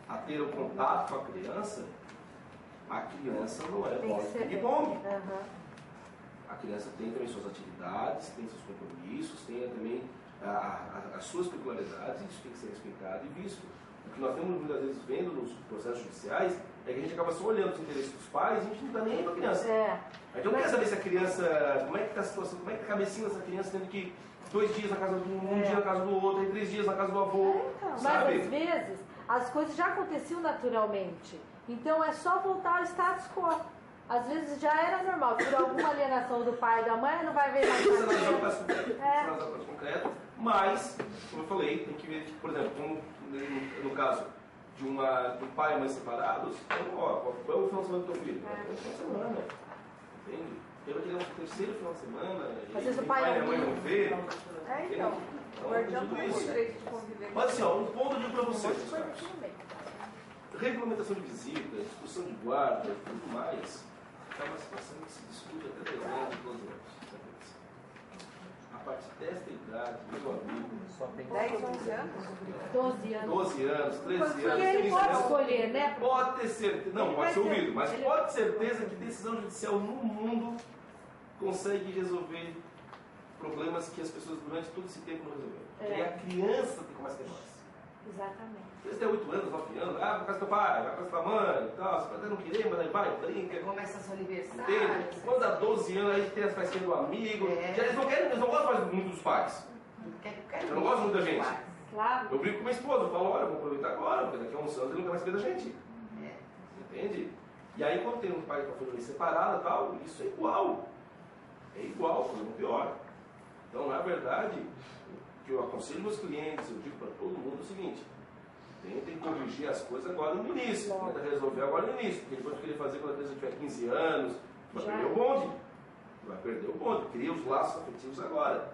a ter o contato com a criança não é bola de ping-pong. A criança tem também suas atividades, tem seus compromissos, tem também as suas peculiaridades, isso tem que ser respeitado e visto. O que nós temos muitas vezes vendo nos processos judiciais é que a gente acaba só olhando os interesses dos pais e a gente não está nem aí para a criança. A gente não quer saber se a criança, como é que está a situação, como é que está a cabecinha dessa criança, tendo que 2 dias na casa de um dia na casa do outro, aí 3 dias na casa do avô. Então, sabe? mas às vezes as coisas já aconteciam naturalmente. Então é só voltar ao status quo. Às vezes já era normal, por alguma alienação do pai e da mãe, não vai ver mais Precisa analisar o nada. caso concreto, precisa analisar o caso concreto, mas, como eu falei, tem que ver, por exemplo, como no caso de um pai e mãe separados, então, ó, qual é o final de semana do teu filho? É o final de semana, entende? Ele vai querer um terceiro final de semana, Às vezes o e pai e a mãe não vê. Então, o guardião tudo tem o isso. direito de conviver. Mas assim, ó, um ponto eu digo para vocês, Coisa cara. que não vem. Regulamentação de visitas, discussão de guarda, tudo mais, é uma situação que se discute até 10 anos, 12 anos. A partir desta idade, meu amigo, Só tem 10, 11 anos? 12 anos. 12 anos, 13 anos, Porque ele 15 pode anos, escolher, né? pode ter certeza, não, Ele pode vai ser ter- ouvido, mas ele- pode ter certeza que decisão judicial no mundo consegue resolver problemas que as pessoas durante todo esse tempo não resolveram. É. E a criança tem que mais ter mais. Exatamente. Eles têm 8 anos, 9 anos, vai pra casa do teu pai, vai pra casa da tua mãe e tal, você pode até não querer, mas aí vai, brinca. Começa seu Entende? aniversário. Quando dá 12 anos, aí tem as festinhas do amigo. É. Já eles não gostam mais muito dos pais. Eu não gosto muito da gente. Claro. Eu brinco com minha esposa, eu falo, olha, vou aproveitar agora, porque daqui a uns anos ele não quer mais saber da gente. Entende? E aí quando tem um pai com a família separada e tal, isso é igual. É igual, não pior. Então, na verdade, o que eu aconselho meus clientes, eu digo para todo mundo é o seguinte: tentem corrigir as coisas agora no início, tenta resolver agora no início, porque depois de querer fazer quando a criança tiver 15 anos, vai Já. perder o bonde. Vai perder o bonde, cria os laços afetivos agora.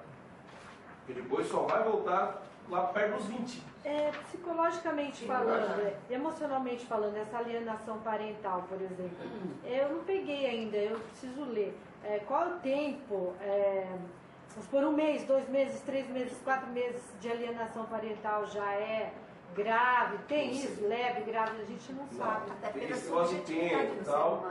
Porque depois só vai voltar lá perto dos 20. Psicologicamente falando, emocionalmente falando, essa alienação parental, por exemplo, eu não peguei ainda, eu preciso ler. Qual é o tempo, vamos por 1 mês, 2 meses, 3 meses, 4 meses de alienação parental já é grave? Tem isso, leve, grave, a gente não sabe. Tem esse negócio de tempo e tal.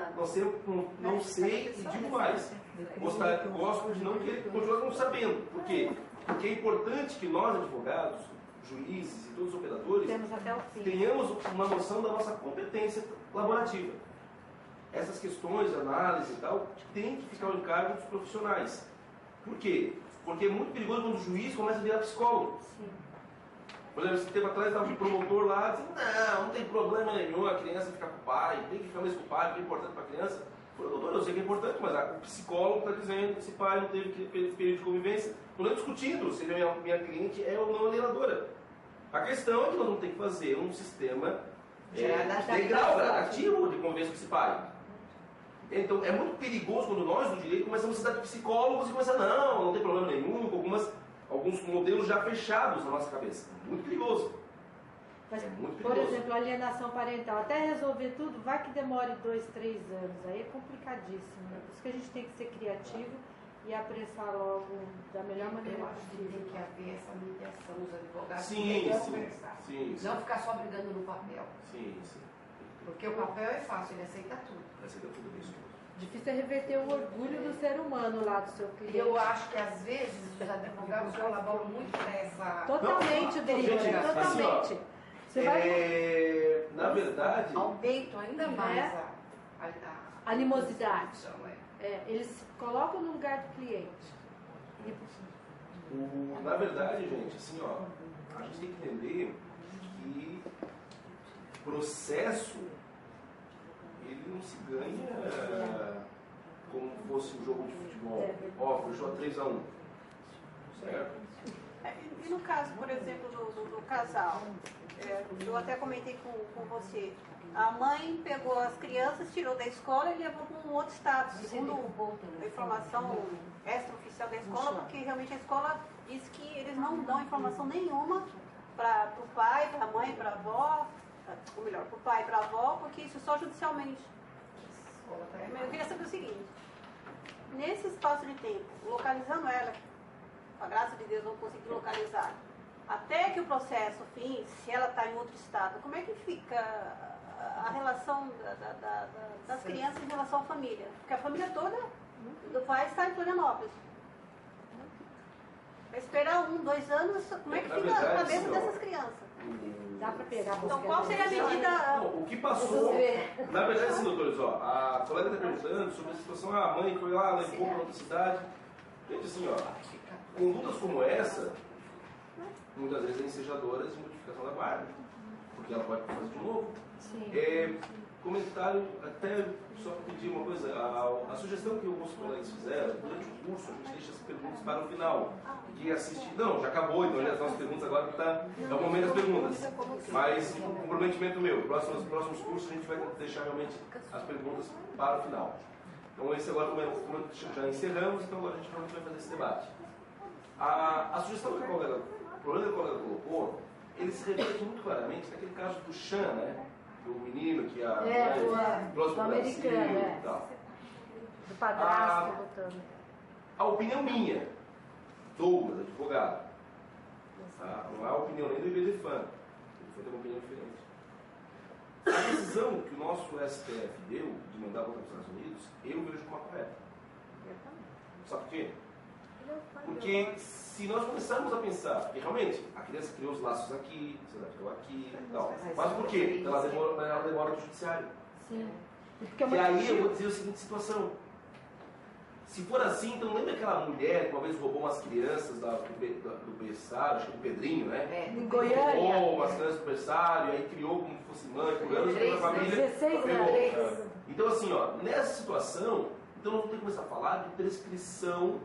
Não sei e digo mais. Gosto de não querer continuar não sabendo. Por quê? Porque é importante que nós, advogados, juízes e todos os operadores, Temos até o fim. tenhamos uma noção da nossa competência laborativa. Essas questões de análise e tal, tem que ficar ao encargo dos profissionais. Por quê? Porque é muito perigoso quando o juiz começa a virar psicólogo. Sim. Por exemplo, esse tempo atrás estava um promotor lá dizendo, não tem problema nenhum a criança ficar com o pai, tem que ficar mesmo com o pai, porque é importante para a criança. Eu falei, doutor, eu sei que é importante, mas o psicólogo está dizendo que esse pai não teve período de convivência. Não estou discutindo se a minha cliente é ou não alienadora. A questão é que nós vamos ter que fazer um sistema integral, gradativo de convivência com esse pai. Então, é muito perigoso quando nós, do direito, começamos a ser psicólogos e começamos a não tem problema nenhum, com alguns modelos já fechados na nossa cabeça. Muito perigoso. Mas, É muito por perigoso. exemplo, alienação parental, até resolver tudo, vai que demore 2, 3 anos. Aí é complicadíssimo. Né? Por isso que a gente tem que ser criativo e apressar logo da melhor maneira Eu acho que possível. tem que haver essa mediação, os advogados Sim, têm que sim, conversar. sim, sim. Não ficar só brigando no papel. Sim, sim. Porque o papel é fácil, ele aceita tudo. Aceita tudo isso. Difícil é reverter o orgulho do ser humano lá do seu cliente. Eu acho que às vezes os advogados colaboram muito nessa Totalmente, Não, Drica, gente, assim, ó, totalmente. Você vai Na verdade, aumento ainda mais a animosidade. discussão, Eles se colocam no lugar do cliente. na verdade, gente, assim, ó, a gente tem que entender que processo ele não se ganha como fosse um jogo de futebol. Ó, fechou a 3-1. Certo? E no caso, por exemplo, do casal, eu até comentei com você, a mãe pegou as crianças, tirou da escola e levou para um outro estado, segundo a informação extraoficial da escola, porque realmente a escola diz que eles não dão informação nenhuma para o pai, para a mãe, para a avó, ou melhor, para o pai e para a avó, porque isso só judicialmente. Eu queria saber o seguinte, nesse espaço de tempo, localizando ela, com a graça de Deus, não consegui localizar, até que o processo fim, se ela está em outro estado, como é que fica a relação das crianças em relação à família? Porque a família toda do pai está em Florianópolis. Vai esperar 1, 2 anos, como é que Na fica verdade, a cabeça sim, ó. dessas crianças? Dá para pegar. Então, qual seria a medida? Bom, o que passou, na verdade, assim, doutores, ó, a colega está perguntando sobre a situação, a mãe foi lá, levou para outra cidade. Gente, assim, ó, condutas como essa, muitas vezes é ensejadora de modificação da guarda, porque ela pode fazer de novo. Sim. Comentário, até só para pedir uma coisa, a sugestão que alguns colegas fizeram, durante o curso a gente deixa as perguntas para o final. Quem assiste, não, já acabou, então já estão as perguntas agora que é o momento das perguntas. Mas um comprometimento meu, próximos cursos a gente vai deixar realmente as perguntas para o final. Então esse agora, como já encerramos, então agora a gente realmente vai fazer esse debate. A sugestão que o problema que o colega colocou, ele se reflete muito claramente naquele caso do Chan, né? Do menino que a do americano, e tal. Do padrasto botando. A opinião minha, Douglas, advogado, não é a opinião nem do IBDFAN, ele foi ter uma opinião diferente. A decisão que o nosso STF deu de mandar voltar para os Estados Unidos, eu vejo como a correta. Sabe por quê? Porque se nós começarmos a pensar, porque realmente a criança criou os laços aqui, se adaptou aqui e tal. Mas por quê? Ela demora no judiciário. Sim. E aí eu vou dizer a seguinte situação. Se for assim, então lembra aquela mulher que uma vez roubou umas crianças do berçário, acho que do Pedrinho, né? Em Goiânia. Roubou umas crianças do berçário, aí criou como se fosse mãe, com anos, toda a família. 16 anos. Então assim, ó, nessa situação, então nós vamos ter que começar a falar de prescrição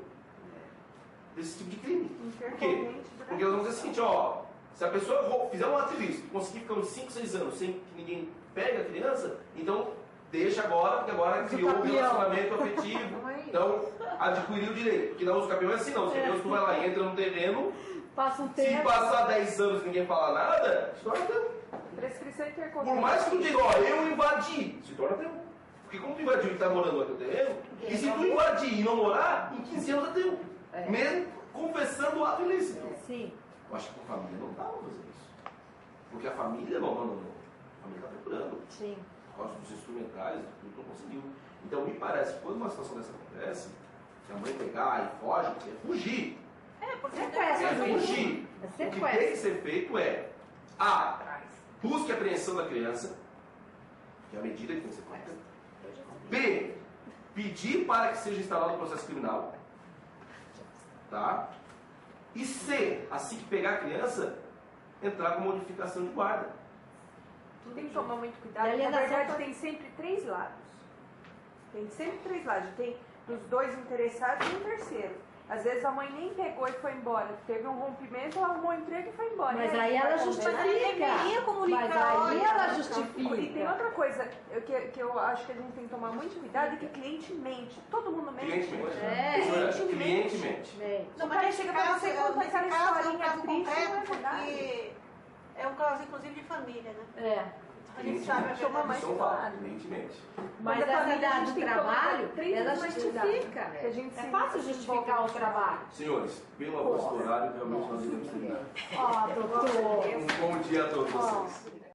desse tipo de crime. Por quê? Porque nós vamos dizer o seguinte, ó, se a pessoa fizer um ato ilícito e conseguir ficar uns 5, 6 anos sem que ninguém pegue a criança, então deixa agora, porque agora criou um relacionamento afetivo, então adquiriu o direito. Porque não, os campeões é assim não, os campeões tu vai lá, entra no terreno, passa um tempo. Se passar 10 anos e ninguém falar nada, se torna teu. Prescrição intercorrente. Por mais que tu diga, ó, eu invadi, se torna teu. Porque como tu invadiu e está morando no teu terreno, e se tu invadir e não morar, em 15 anos é teu. Mesmo confessando o ato ilícito. Sim. Eu acho que a família não estava fazendo isso. Porque a família não. A família está procurando. Sim. Por causa dos instrumentais, tudo não conseguiu. Então me parece que quando uma situação dessa acontece, que a mãe pegar e foge, é fugir. Porque É fugir. O que tem que ser feito é A. Busque a apreensão da criança, que é a medida que tem que ser feita. B. Pedir para que seja instalado o processo criminal. Tá? E C. Assim que pegar a criança, entrar com modificação de guarda. Tem que tomar muito cuidado. Na verdade, tem sempre 3 lados. Tem sempre 3 lados. Tem os 2 interessados e um terceiro. Às vezes a mãe nem pegou e foi embora. Teve um rompimento, ela arrumou um emprego e foi embora. Mas aí ela justifica. Mas aí ela justifica. E tem outra coisa que eu acho que a gente tem que tomar muito cuidado, é que cliente mente. Todo mundo mente. Cliente mente. Cliente mente. Não, mas chega pra você contar aquela historinha triste, não é porque é um caso, inclusive, de família, né? A gente sabe que chama mais cuidado. Mas a família do trabalho, ela justifica. É fácil justificar o trabalho. Senhores, pelo avanço do horário, realmente nós iremos terminar. Ó, doutor. Um bom dia a todos vocês.